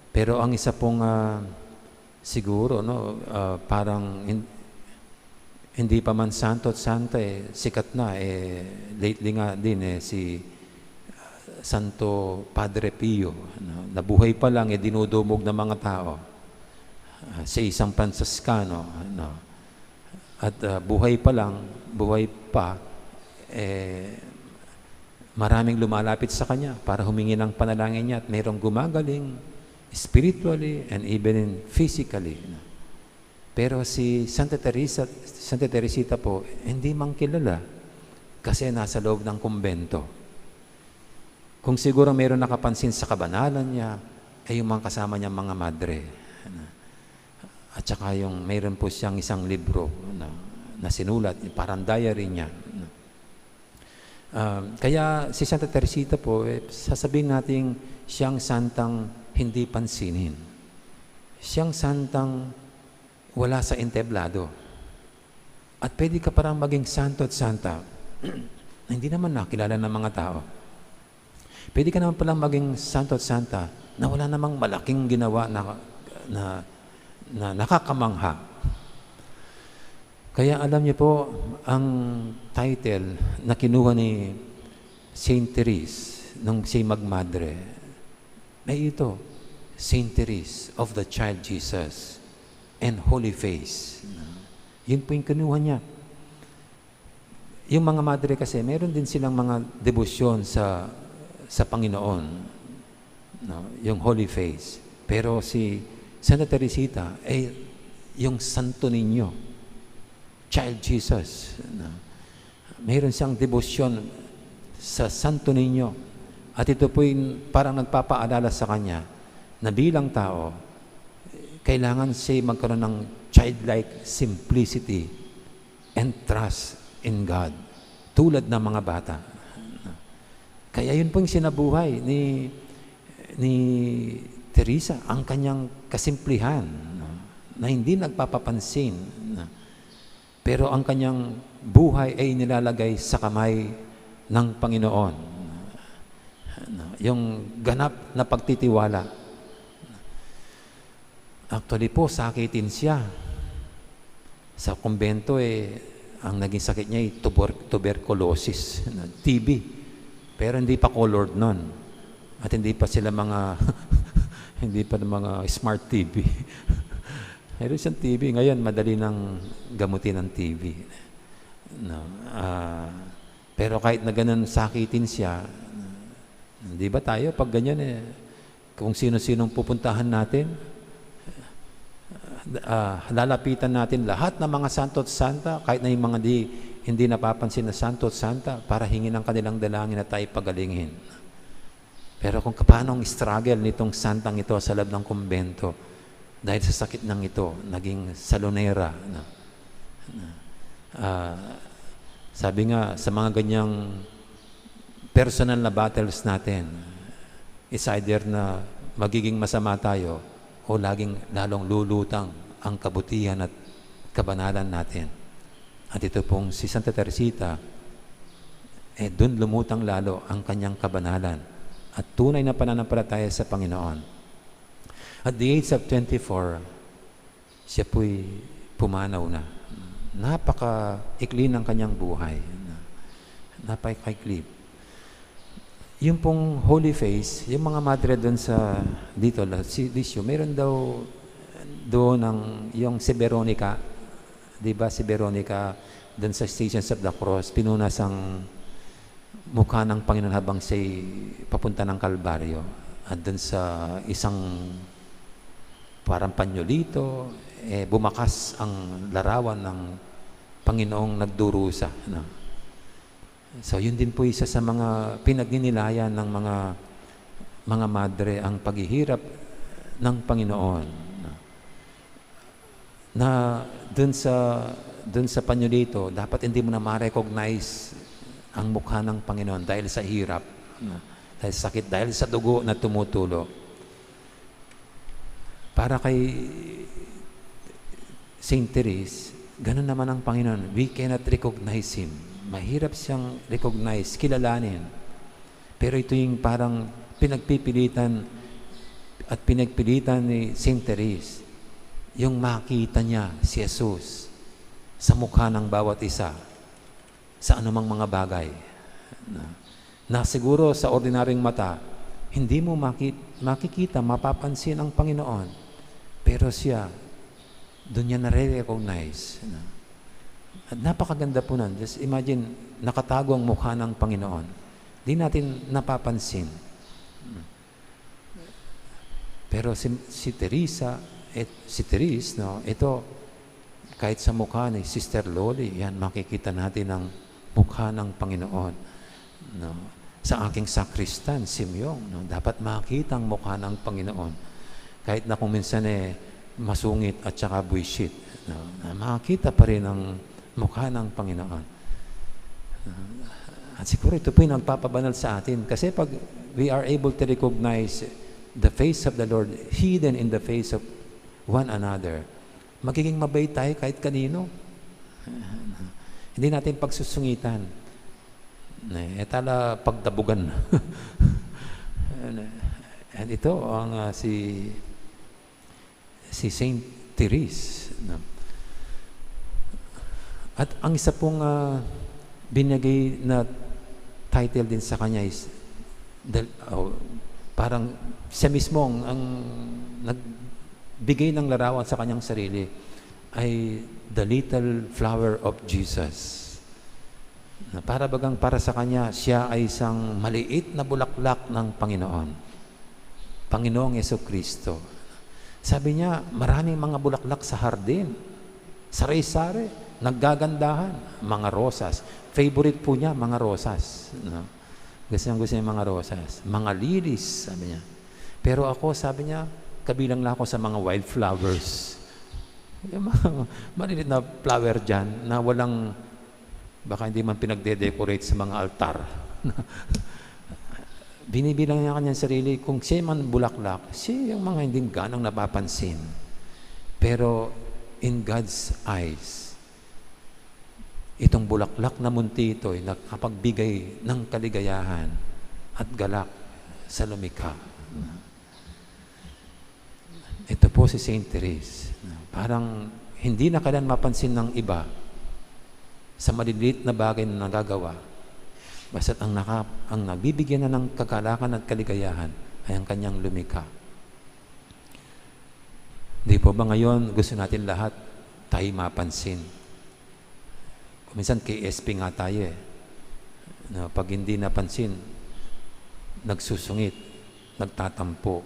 Pero ang isa pong siguro, parang hindi pa man santo at santa, sikat na. Lately nga din, si Santo Padre Pio, nabuhay pa lang, dinudumog ng mga tao. Sa isang Franciscano, at buhay pa lang, buhay pa, maraming lumalapit sa kanya para humingi ng panalangin niya at mayroong gumagaling spiritually and even physically. Pero si Santa Teresita po, hindi man kilala kasi nasa loob ng kumbento. Kung siguro mayroon nakapansin sa kabanalan niya, ay yung mga kasama niya mga madre. At saka yung mayroon po siyang isang libro na sinulat, parang diary niya. Kaya si Santa Teresita po, sasabihin natin siyang santang hindi pansinin. Siyang santang wala sa entablado. At pwede ka parang maging santo at santa na hindi naman nakilala ng mga tao. Pwede ka naman palang maging santo at santa na wala namang malaking ginawa na nakakamangha. Kaya alam niyo po, ang title na kinuha ni Saint Therese nung siya magmadre, ay ito, Saint Therese of the Child Jesus and Holy Face. Yun po yung kinuha niya. Yung mga madre kasi, meron din silang mga debosyon sa Panginoon. Yung Holy Face. Pero si Santa Teresita ay yung santo ninyo, Child Jesus. Mayroon siyang debosyon sa santo ninyo. At ito po yung parang nagpapaalala sa kanya na bilang tao, kailangan siya magkaroon ng childlike simplicity and trust in God, tulad ng mga bata. Kaya yun po yung sinabuhay ni Teresa, ang kanyang kasimplihan, na hindi nagpapapansin, pero ang kanyang buhay ay nilalagay sa kamay ng Panginoon. Yung ganap na pagtitiwala. Actually po, sakitin siya. Sa kumbento, ang naging sakit niya ay tuberculosis, TB. Pero hindi pa colored nun. At hindi pa sila mga, hindi pa mga smart TV. Mayroon siyang TB. Ngayon, madali nang gamutin ang TB. Pero kahit na ganun sakitin siya, di ba tayo, pag ganyan kung sino-sinong pupuntahan natin, lalapitan natin lahat ng mga santo at santa, kahit na yung mga hindi napapansin na santo at santa, para hingin ang kanilang dalangin na tayo pagalingin. Pero kung paano ang struggle nitong santang ito sa loob ng kumbento, dahil sa sakit ng ito, naging salonera. Sabi nga, sa mga ganyang personal na battles natin, is either na magiging masama tayo o lalong lulutang ang kabutihan at kabanalan natin. At ito pong si Santa Teresita, doon lumutang lalo ang kanyang kabanalan at tunay na pananampalataya sa Panginoon. At the age of 24, siya po'y pumanaw na. Napaka-ikli ng kanyang buhay. Napaka-ikli. Yung pong holy face, yung mga madre doon sa dito, si Lisio, meron daw doon yung si Veronica, di ba si Veronica doon sa Stations of the Cross, pinunas ang mukha ng Panginoon habang siya papunta ng Kalbaryo. At doon sa isang parang panyolito, bumakas ang larawan ng Panginoong nagdurusa. No? So yun din po isa sa mga pinagninilayan ng mga madre, ang paghihirap ng Panginoon. No? Na dun sa panyolito, dapat hindi mo na ma-recognize ang mukha ng Panginoon dahil sa hirap, no? Dahil sa sakit, dahil sa dugo na tumutulo. Para kay Saint Therese, ganun naman ang Panginoon. We cannot recognize Him. Mahirap siyang recognize, kilalanin. Pero ito yung parang pinagpipilitan at pinagpilitan ni Saint Therese. Yung makita niya si Jesus sa mukha ng bawat isa, sa anumang mga bagay. Na siguro sa ordinaryong mata, hindi mo makikita, mapapansin ang Panginoon. Pero siya, doon niya na-recognize. At napakaganda po nun. Just imagine, nakatago ang mukha ng Panginoon. Di natin napapansin. Pero si Teresa, si Therese, no, ito, kahit sa mukha ni Sister Loli, yan, makikita natin ang mukha ng Panginoon. No. Sa aking sakristan, Simeon, no, dapat makita ang mukha ng Panginoon. Kahit na kung minsan masungit at saka buwisit, no, makakita pa rin ang mukha ng Panginoon. At siguro ito po yung nagpapabanal sa atin. Kasi pag we are able to recognize the face of the Lord hidden in the face of one another, magiging mabait tayo kahit kanino. Hindi natin pagsusungitan. Tala pagdabugan. And ito ang si Saint Therese. At ang isa pong binigay na title din sa kanya is parang siya mismo ang nagbigay ng larawan sa kanyang sarili ay the little flower of Jesus. Para bagang para sa kanya, siya ay isang maliit na bulaklak ng Panginoon. Panginoong Jesucristo. Sabi niya, maraming mga bulaklak sa hardin, sari-sari, naggagandahan, mga rosas. Favorite po niya, mga rosas. No? Gusto niya mga rosas. Mga lilies, sabi niya. Pero ako, sabi niya, kabilang lang ako sa mga wildflowers. Yung mga maliit na flower dyan na walang, baka hindi man pinagde-decorate sa mga altar. Binibilang niya kanyang sarili, kung siya man bulaklak, siya yung mga hindi ganang napapansin. Pero in God's eyes, itong bulaklak na munti ito ay nakapagbigay ng kaligayahan at galak sa lumikha. Ito po si Saint Therese. Parang hindi na kailan mapansin ng iba sa maliliit na bagay na nagagawa. Basta't ang nagbibigyan na ng kagalakan at kaligayahan ay ang kanyang lumikha. Di po ba ngayon gusto natin lahat tayo mapansin? Minsan KSP nga tayo na pag hindi napansin, nagsusungit, nagtatampo,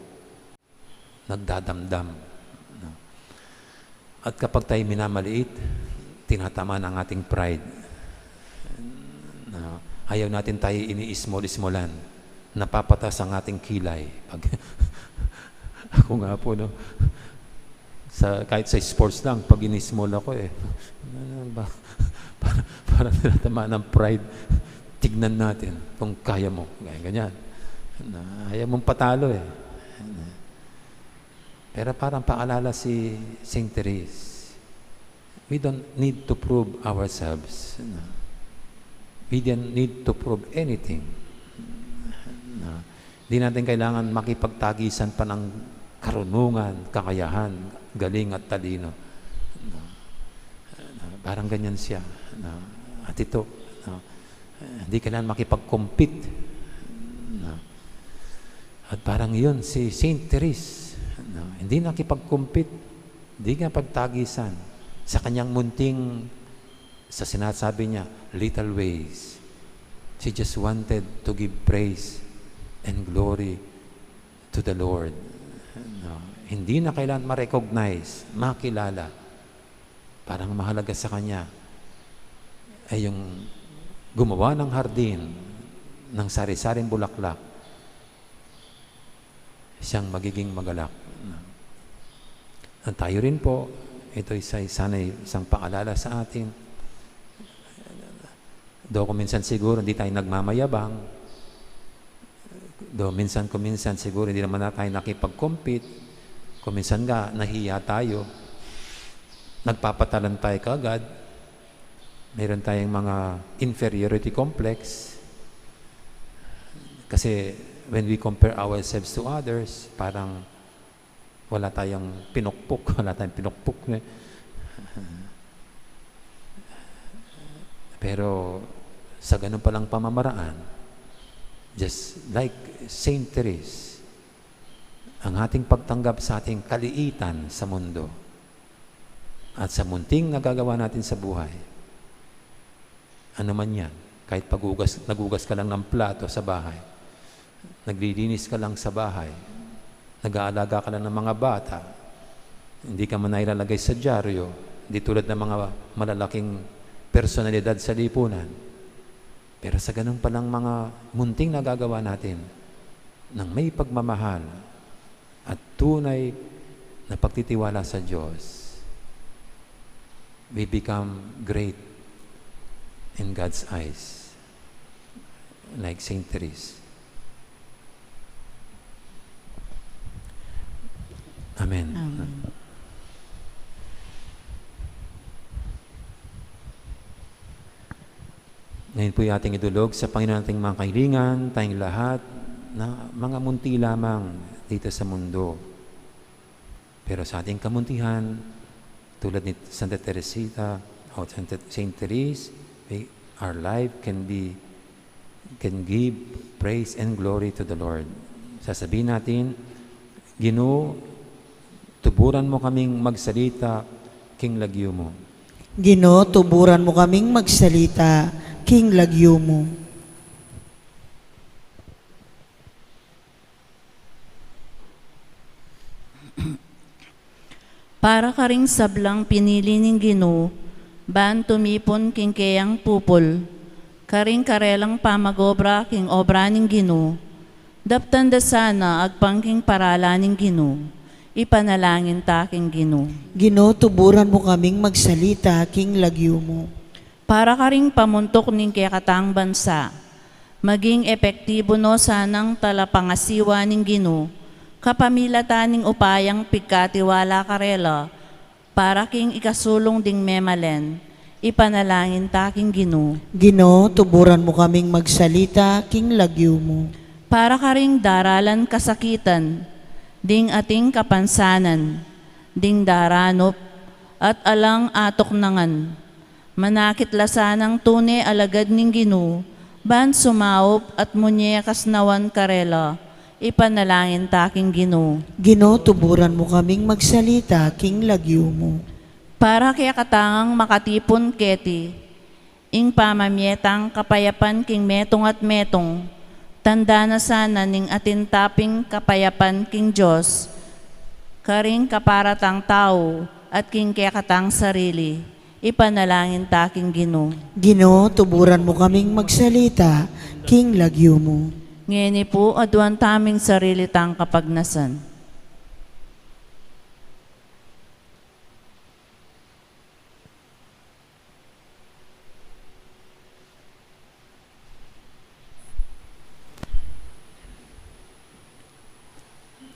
nagdadamdam. At kapag tayo minamaliit, tinatamaan ang ating pride. Ayaw natin tayo ini-small-smallan. Napapatas ang ating kilay. Ako nga po, no? Kahit sa sports lang, pag ini-small ako para tinatamaan ng pride, tignan natin kung kaya mo. Ganyan. Ayaw mong patalo Pero parang paalala si Saint Therese, we don't need to prove ourselves. We don't need to prove anything. No. Di natin kailangan makipagtagisan pa ng karunungan, kakayahan, galing at talino. No. Parang ganyan siya. No. At ito, no. Hindi kailangan makipag-compete. No. At parang yun, si Saint Therese, no. Hindi nakipag-compete, hindi nga pagtagisan. Sa kanyang munting, sa sinasabi niya, little ways. She just wanted to give praise and glory to the Lord. No. Hindi na kailangan ma-recognize, makilala. Parang mahalaga sa kanya ay yung gumawa ng hardin ng sari-saring bulaklak, siyang magiging magalak. At tayo rin po, ito sana'y isang paalala sa atin. Do kuminsan siguro hindi tayo nagmamayabang. Do kuminsan siguro hindi naman na tayo nakipag-compete. Kuminsan nga nahiya tayo. Nagpapatalan tayo kaagad. Meron tayong mga inferiority complex. Kasi when we compare ourselves to others, parang wala tayong pinukpok. Pero sa ganun palang pamamaraan, just like Saint Therese, ang ating pagtanggap sa ating kaliitan sa mundo at sa munting nagagawa natin sa buhay, ano man yan, kahit nagugas ka lang ng plato sa bahay, naglilinis ka lang sa bahay, nag-aalaga ka lang ng mga bata, hindi ka man nailalagay sa dyaryo, hindi tulad ng mga malalaking personalidad sa lipunan. Pero sa ganun palang mga munting nagagawa natin ng may pagmamahal at tunay na pagtitiwala sa Diyos, we become great in God's eyes, like Saint Therese. Amen. Amen. Ngayon po yung ating idulog sa Panginoon nating mga kahilingan, tayong lahat, na mga munti lamang dito sa mundo. Pero sa ating kamuntihan, tulad ni Santa Teresita o Saint Therese, our life can give praise and glory to the Lord. Sasabihin natin, Ginoo, tuburan mo kaming magsalita, King Lagyo mo. Ginoo, tuburan mo kaming magsalita, King Lagyo mo. Para ka ring sablang pinili ning Ginoo, ban tumipon king kayang pupol, karing karelang pamagobra king obra ning Ginoo, daptan da sana agpangking parala ning Ginoo, ipanalangin ta king Ginoo. Ginoo, tuburan mo kaming magsalita, King Lagyo mo. Para ka ring pamuntok ning kayakatang bansa, maging epektibo no sanang talapangasiwa ning Ginoo, kapamilata ning upayang pigkatiwala karela, para king ikasulong ding memalen, ipanalangin ta king Ginoo. Ginoo, tuburan mo kaming magsalita, King Lagyo mo. Para ka ring daralan kasakitan, ding ating kapansanan, ding daranop, at alang atok nangan. Manakit lasanang tune alagad ning Ginoo, ban sumaop at munyekas nawan karela, ipanalangin taking Ginoo. Ginoo, tuburan mo kaming magsalita, King Lagyo mo. Para kaya katangang makatipon keti, ing pamamyetang kapayapan king metong at metong, tanda na sana ning atintaping kapayapan king Diyos, karing kaparatang tao at king kaya katang sarili, ipanalangin taking Ginoo. Ginoo, tuburan mo kaming magsalita, King Lagyo mo. Ngayon po, aduan taming sarili tang kapagnasan.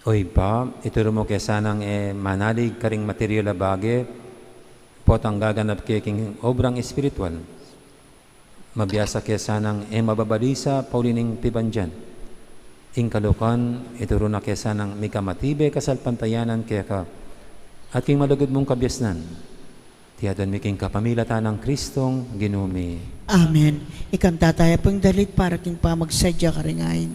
Oy pa, ituro mo kaya sanang manalig karing material na bagay, pot ang gaganap kaya king obrang espiritual. Mabiyasa kesa ng mababalisa paulining pibanjan. Ing kalukan, ituro na kesa ng mikamatibe kasalpantayanan kaya ka. At king malugod mong kabyasnan. Tiyadan miking kapamilatan ng Kristong ginumi. Amen. Ikanta tayo pong dalit para king pamagsadya karingain.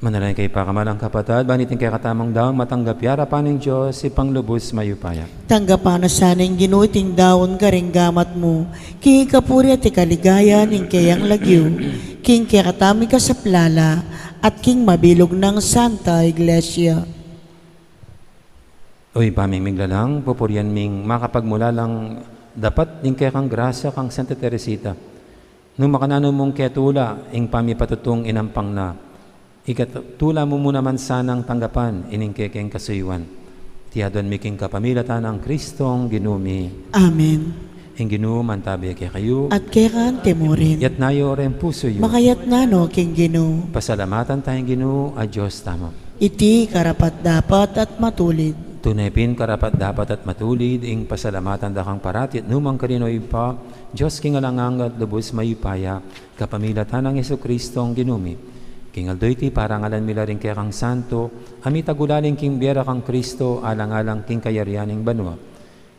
Manalangin kay pakamalang kapatid, banitin kay katamang daong matanggap yara paning Diyos, si Panglubos mayupaya. Tanggapana sana yung ginuting daon karing gamat mo, king kapuri at ikaligayan ng kayang lagyo, king kakatami ka sa plala, at king mabilog ng Santa Iglesia. Uy, pamimigla lang, pupurian ming makapagmula lang dapat ning kay kang grasya kang Santa Teresita. Nung makanano mong ketula, ing pamipatutong inampang na, ikatula mo muna man sanang tanggapan ining kekeng kasuyuan. Tiyadon miking kapamilatan ng Kristong ginumi. Amen. Ing ginuman tabi kay kayo. At kaya temurin. Yat nayo rin puso yun. Makayat na no, king gino. Pasalamatan tayong ginu, a Diyos tamo. Iti karapat dapat at matulid. Tunaypin karapat dapat at matulid, ing pasalamatan dakang paratit, numang karinoy pa, Diyos kingalangang at lubos mayupaya, kapamilatan ng Yesu Kristong ginumi. Kingaldoy ti parangalan mila rin kaya kang santo, amitagulaling king biera kang Kristo, alang-alang king kayarianing banwa.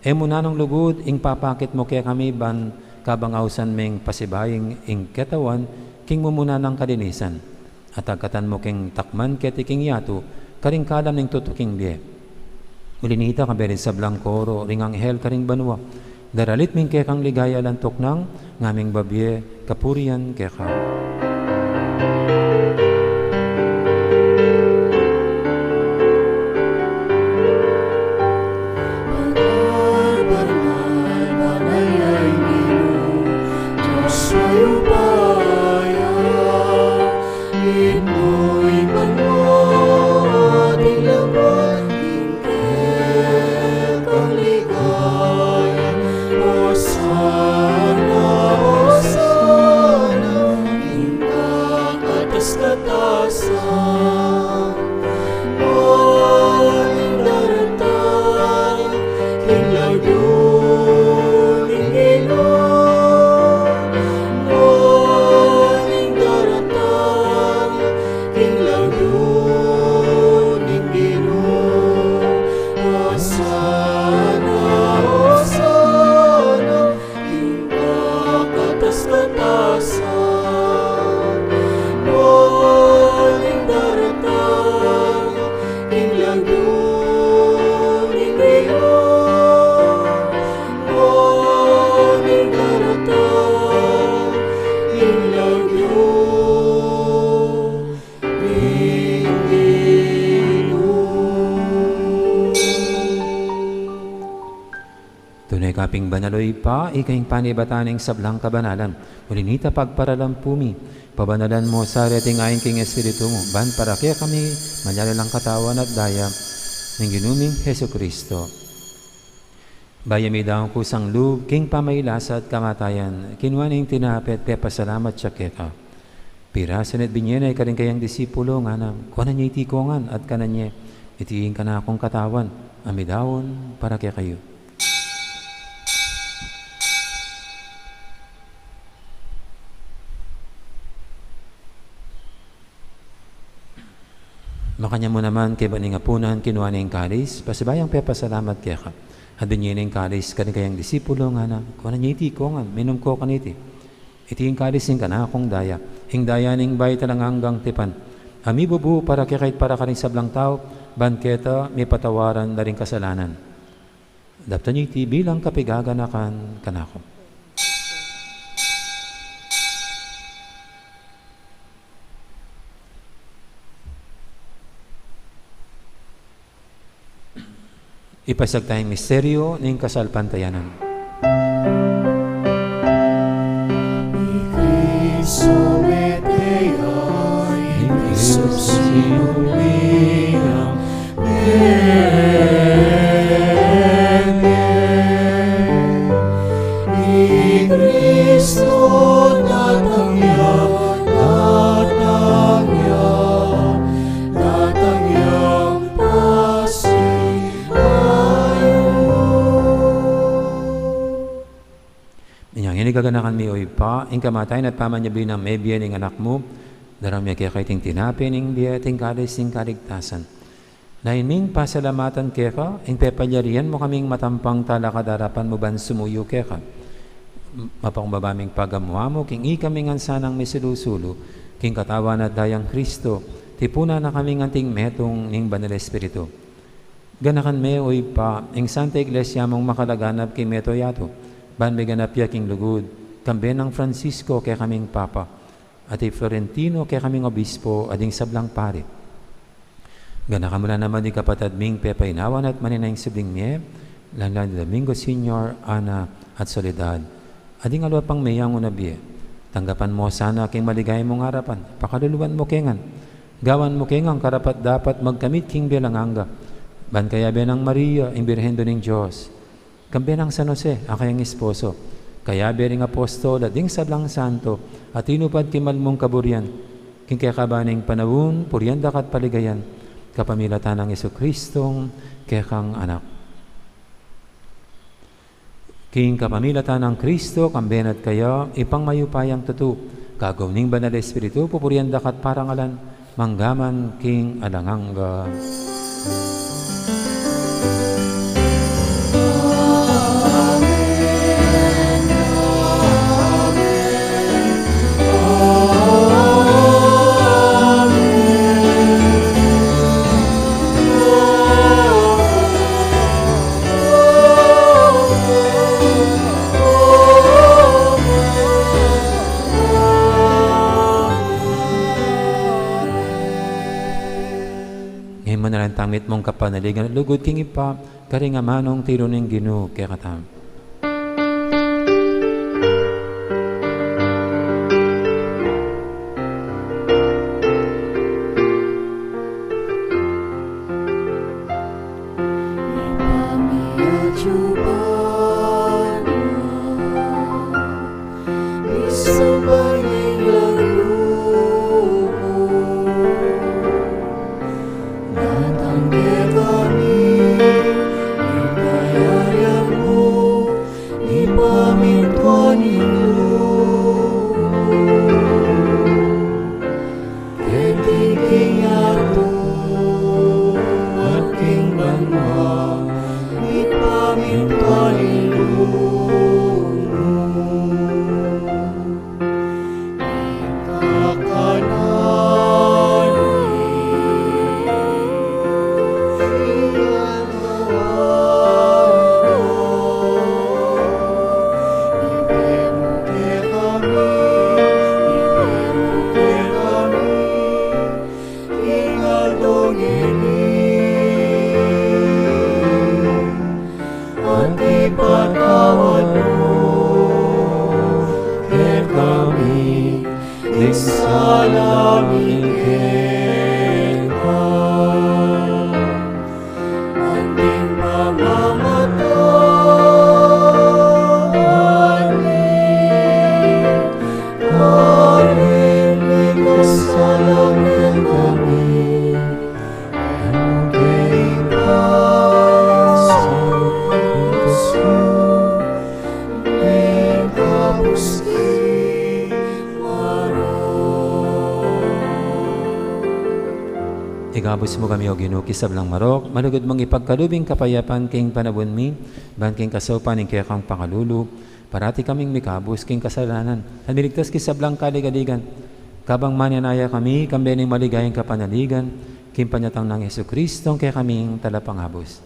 Munanong lugod, ing papakit mo kaya kami ban kabangausan meng pasibaying ing ketawan, king mumuna ng kalinisan. At agkatan mo king takman keti king yato, karing kalam ning tutuking biye. Ulinita kaberin sa Blancoro, ring anghel karing banwa. Daralit ming kaya kang ligaya lantok ng ngaming babye, kapurian kaya ka. maping banaloy pa, ikayong panibataning sablang kabanalan. Ulinita pagparalampumi, pabanalan mo sa reting ayon king Espiritu mo, ban para kaya kami manyalalang katawan at daya ng ginuming Heso Kristo. Bayami daw kusang lub, king pamailasa at kamatayan, kinwaning tinapet, pepasalamat siya keka. Pirasan at binyen ay karing kayang disipulo nga na, kuha niya itikongan at kananya, itiin ka na akong katawan, amidawon para kaya kayo. Makanya mo naman kay baning apunan kinuha na yung kalis, pasibayang pepasalamat kaya ka. At binyin yung kalis kaning kayang disipulo nga na, kuha na niya itikongan, minum ko kaniti. Iti yung kalis yung kana akong daya, yung daya ning bay talang hanggang tipan. Ami bubu para kaya kahit para karing sablang tao, banketa may patawaran na rin kasalanan. Dapta niya iti bilang kapigaganakan kanako. Ipasag tayong misteryo ng kasalpantayanan. Gaganakan mi oy pa, ing kamatayan at pamanyabi ng may biyan ng anak mo, darami kaya kaiting tinapin, ing biya, ting kalis, ing kaligtasan. Naiming pasalamatan kaya ka, ing pepalyarian mo kaming matampang talakadarapan mo ban sumuyo kaya ka. Mapangbabaming pagamuha mo, king ikaming ansanang may silusulo, king katawan at dayang Kristo, tipuna na kaming anting metong ning banal Espiritu. Ganakan me oy pa, ing Santa Iglesia mong makalaganap kay meto yato, ban may ganap yaking lugod, kambe ng Francisco kaya kaming Papa, at Florentino kaya kaming Obispo, ading sablang pare. Ganaka mula naman di kapatad ming pepainawan at maninayang subling niye, lanlan ni Domingo Senior, Ana at Soledad, ading alwa pang mayang unabiye. Tanggapan mo sana king maligay mong harapan, pakaluluan mo kengan, gawan mo kengang karapat dapat magkamit king belanganga, ban kaya benang Maria, imbirhen do ng Diyos, kambe ng San Jose, akayang esposo, kaya bering apostol at ding sablang santo, at inupad kimal mong kaburian, king kaya kabaning panawun, purianda kat paligayan, kapamilatan ng Jesucristong kekang anak. King kapamilatan ng Kristo, kambenat kaya, ipang mayupayang tutu, kagaw ning banal Espiritu, pupurianda kat parangalan, manggaman king alanganga. Tamit mong kapanaligan at lugod king ipa, karing amanong tiro ng Ginoo kaya katam. Datang ke kami, ikaw yang Ingabos mo kami o ginukis sa blang marok, malugod mong ipagkalubing kapayapan king panabon mi, ban king kasopan ing kaya kang pangalulu, parati kaming mikabos king kasalanan, at miligtas ki sa blang kaligaligan, kabang manyanaya kami, kambening maligayang kapanaligan, king panyatang ng Yesu Kristo, kaya kaming talapangabos.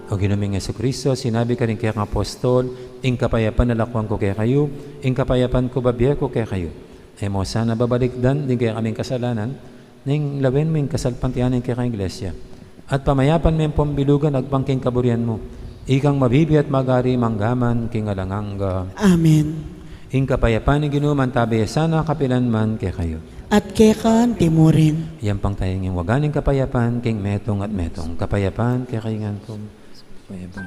O ginaming Yesu Kristo, sinabi ka rin kaya ng apostol, ing kapayapan na lakwang ko kaya kayo, ing kapayapan ko babiya ko kaya kayo. Ay mo sana babalikdan, din kaya kaming kasalanan, ning lawin mo yung kasalpantianin kaya kang iglesia. At pamayapan mo yung pambilugan, agpangking kaburian mo. Ikang mabibi at magari manggaman, king alanganga. Amen. Ing kapayapan ni ginuman tabi sana kapilan man kaya kayo. At kekan timurin. Yan pang tayong yung waganing kapayapan, king metong at metong. Kapayapan kaya kayo nga kong. Kapayapan.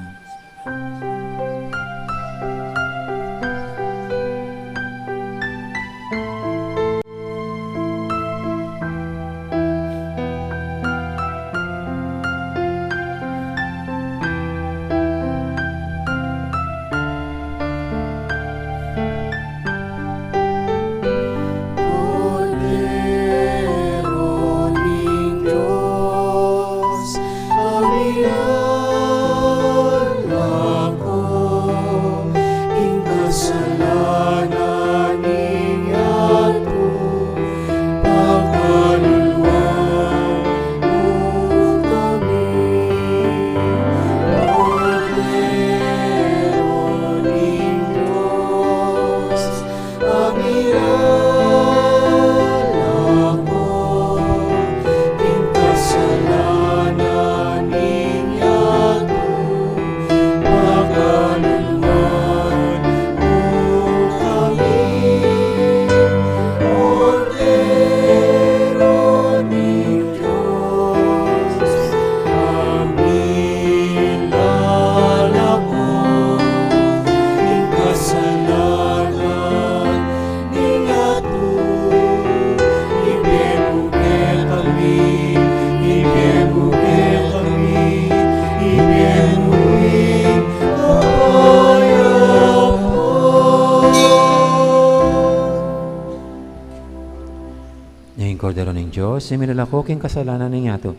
Kordero ng Diyos, iminalako king kasalanan ng yato.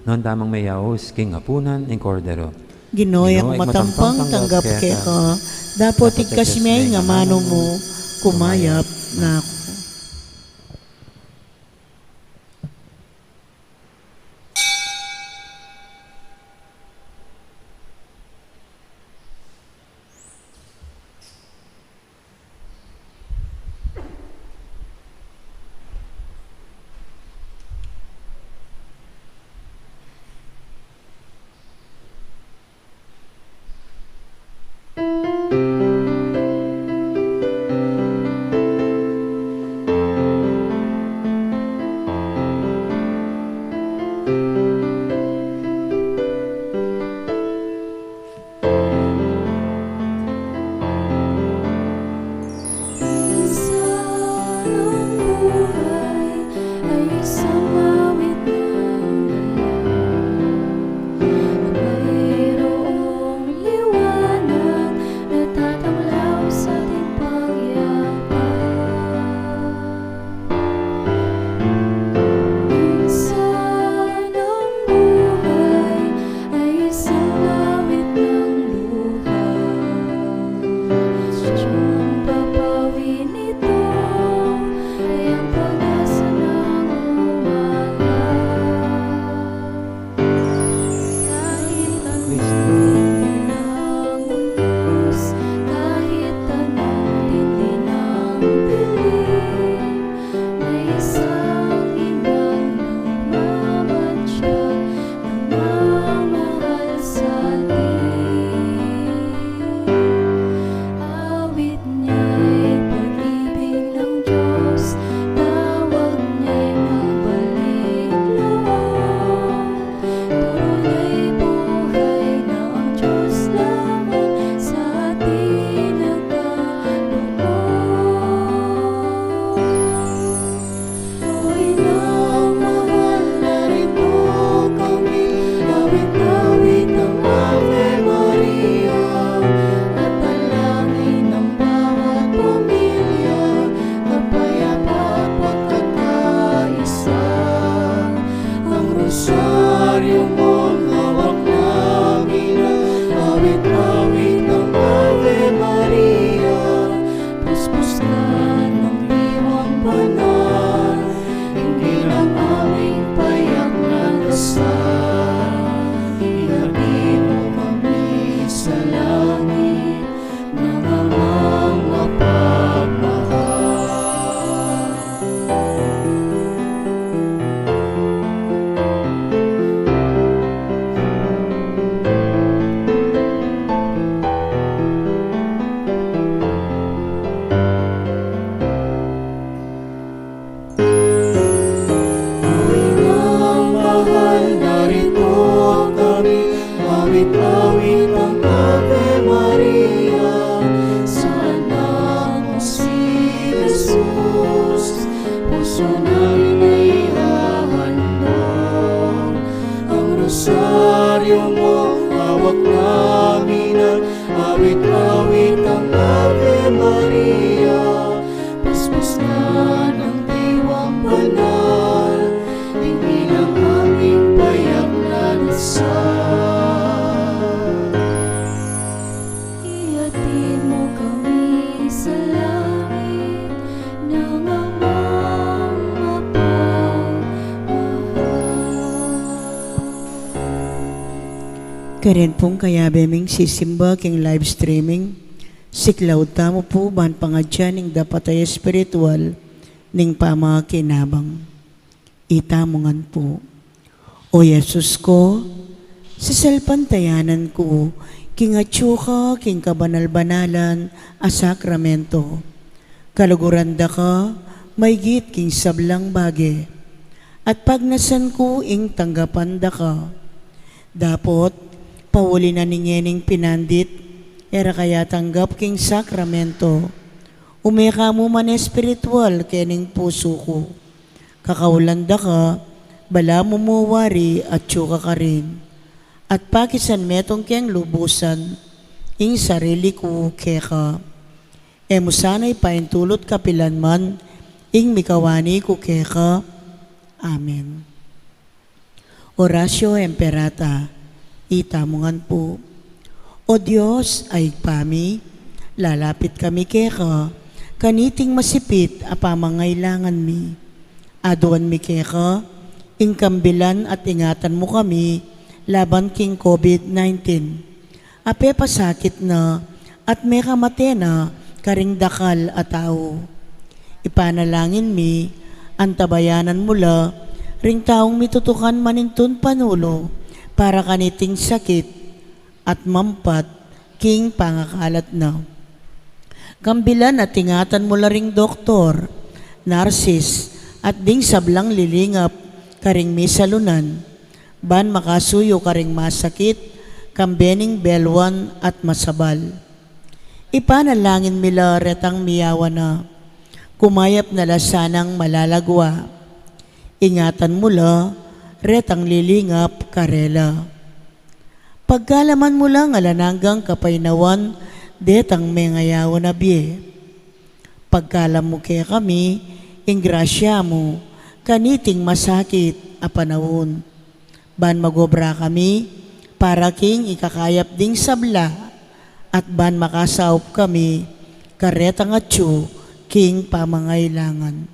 Noon damang may yaos, king apunan ng kordero. Ginoy ang matampang tanggap kaya ka. Dapat ikasmay nga mano mo, kumayap na ako. rosaryo mo, hawak namin ang awit-awit ang Ave Maria. Paspas na ng diwang banal, tingin ang aming payak na dasal. Ihatid mo kami sa langit ng amang mapagmahal. Karen pong kaya beming sisimba king live streaming. Siklaw tamo po ban pangadyan ning dapat ay espiritual ning pamakinabang. Itamongan po. O Yesus ko, sa salpantayanan ko, king atsuka, king kabanal-banalan, a sakramento. Kaluguranda ka, may git king sablang bage. At pagnasan ko, ing tanggapan da ka. Dapot, pauli na ningening pinandit, era kaya tanggap king sakramento. Umeka mo man espiritual kening puso ko. Kakaulanda ka, bala mo muwari at tsuka ka rin. At pakisan metong keng lubusan, ing sarili ko keka. E mo sana'y paintulot kapilan man, ing mikawani ko keka. Amen. Orasyo Emperata, itamongan po. O Diyos ay pami, lalapit kami keka, kaniting masipit apamangailangan mi. Aduan mi keka, ingkambilan at ingatan mo kami, laban king COVID-19. Ape pasakit na, at may kamate na, karing dakal at tao. Ipanalangin mi, antabayanan mula, ring taong mitutukan manintun panulo, para kaniting sakit, at mampat, king pangakalat na. Kambilan at ingatan mo la ring doktor, narsis, at ding sablang lilingap, karing misalunan, ban makasuyo karing masakit, kambening belwan at masabal. Ipanalangin mila retang miyawa na, kumayap na lasanang malalagwa. Ingatan mula, retang lilingap karela. Pagkalaman mo lang alananggang kapainawan, detang may ngayaw na biye. Pagkalam mo kaya kami, ingrasya mo, kaniting masakit a panahon. Ban magobra kami, para king ikakayap ding sabla, at ban makasaop kami, karetang atyo, king pamangailangan.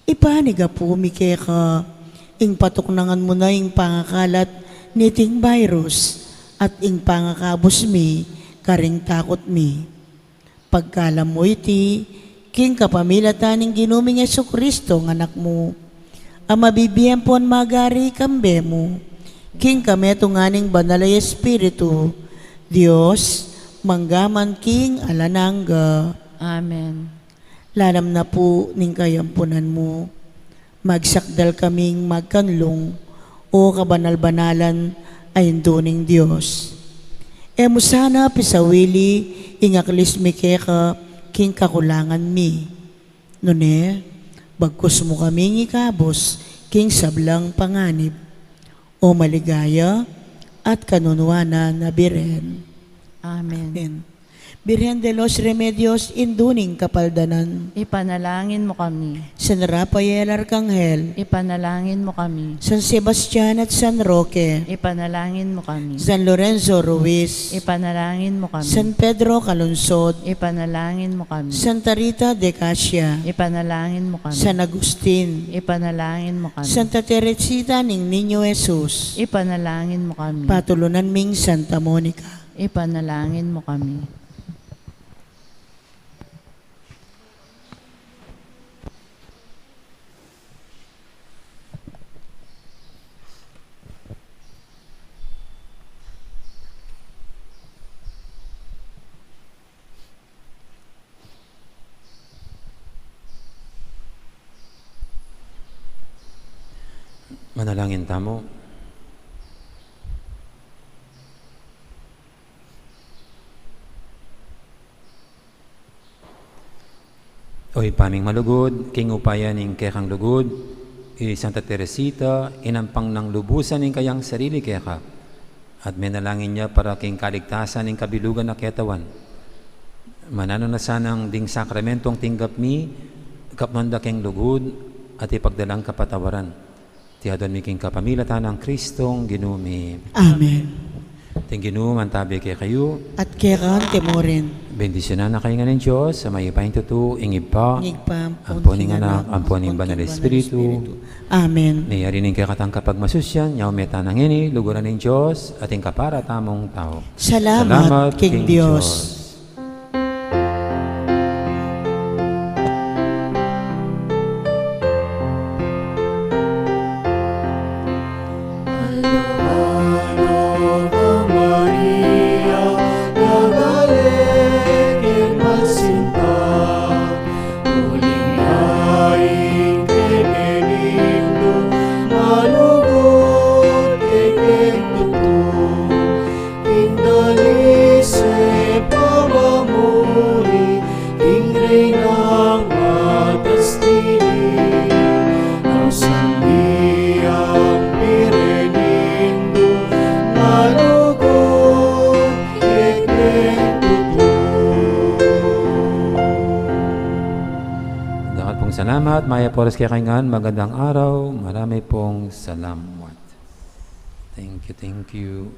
Ipaniga po mike ka, ing patuknangan mo na ing pangakalat, niting virus at ing pangakabos mi, karing takot mi. Pagkalam mo iti, king kapamilataning ginuming Jesucristo ng anak mo, ang mabibiyan po ang magari kambe mo, king kameto nganing banalay espiritu, Diyos, manggaman king alanangga. Amen. Lalam na po ning kayampunan mo, magsakdal kaming magkanlong, o kabanal-banalan ay induning Diyos. E mo sana pisawili ingaklis mi keka king kakulangan mi. Nune, bagkus mo kaming ikabos king sablang panganib. O maligaya at kanunwana na Birhen. Amen. Amen. Birhen de los Remedios, induning kapaldanan. Ipanalangin mo kami. San Rafael Arcangel, Ipanalangin mo kami. San Sebastian at San Roque, Ipanalangin mo kami. San Lorenzo Ruiz, Ipanalangin mo kami. San Pedro Calungsod, Ipanalangin mo kami. Santa Rita de Casia, Ipanalangin mo kami. San Agustin, Ipanalangin mo kami. Santa Teresita ning Niño Jesus, Ipanalangin mo kami. patulunan ming Santa Monica. Ipanalangin mo kami. Manalangin tamo. Oy paming malugod, king upayan ing kekang lugod, Santa Teresita, inampang ng lubusan ng kayang sarili kaya ka, at menalangin niya para king kaligtasan ng kabilugan na ketawan. Manano na sanang ding sakramentong tinggap mi, kapmanda keng lugod, at ipagdalang kapatawaran. Tiyadon mi king kapamilatan ng Kristong ginumi. Amen. Ting ginuman tabi kay kayo, At kairan temorin. bendisyonan na kayo nga ng Diyos, sa may ipahin tutu, ingib pa, Ngigpam, amponing anak, amponing banal Espiritu, Amen. niyari ning kakatang kapag masusyan, yaw meta nang ini, luguran ng Diyos, ating kapara tamong tao. Salamat, King Diyos. Alo ka Maria, nagaling magsinta, ulihain kekenindo, malugod kekentuto, indalise pamamuli, king reynang atas dili, ang sandiyang pirenindo, malugod kekentuto. Dapat pong salamat, Maya Porres kay Kaingan, magandang araw, marami pong salamat. Thank you, thank you.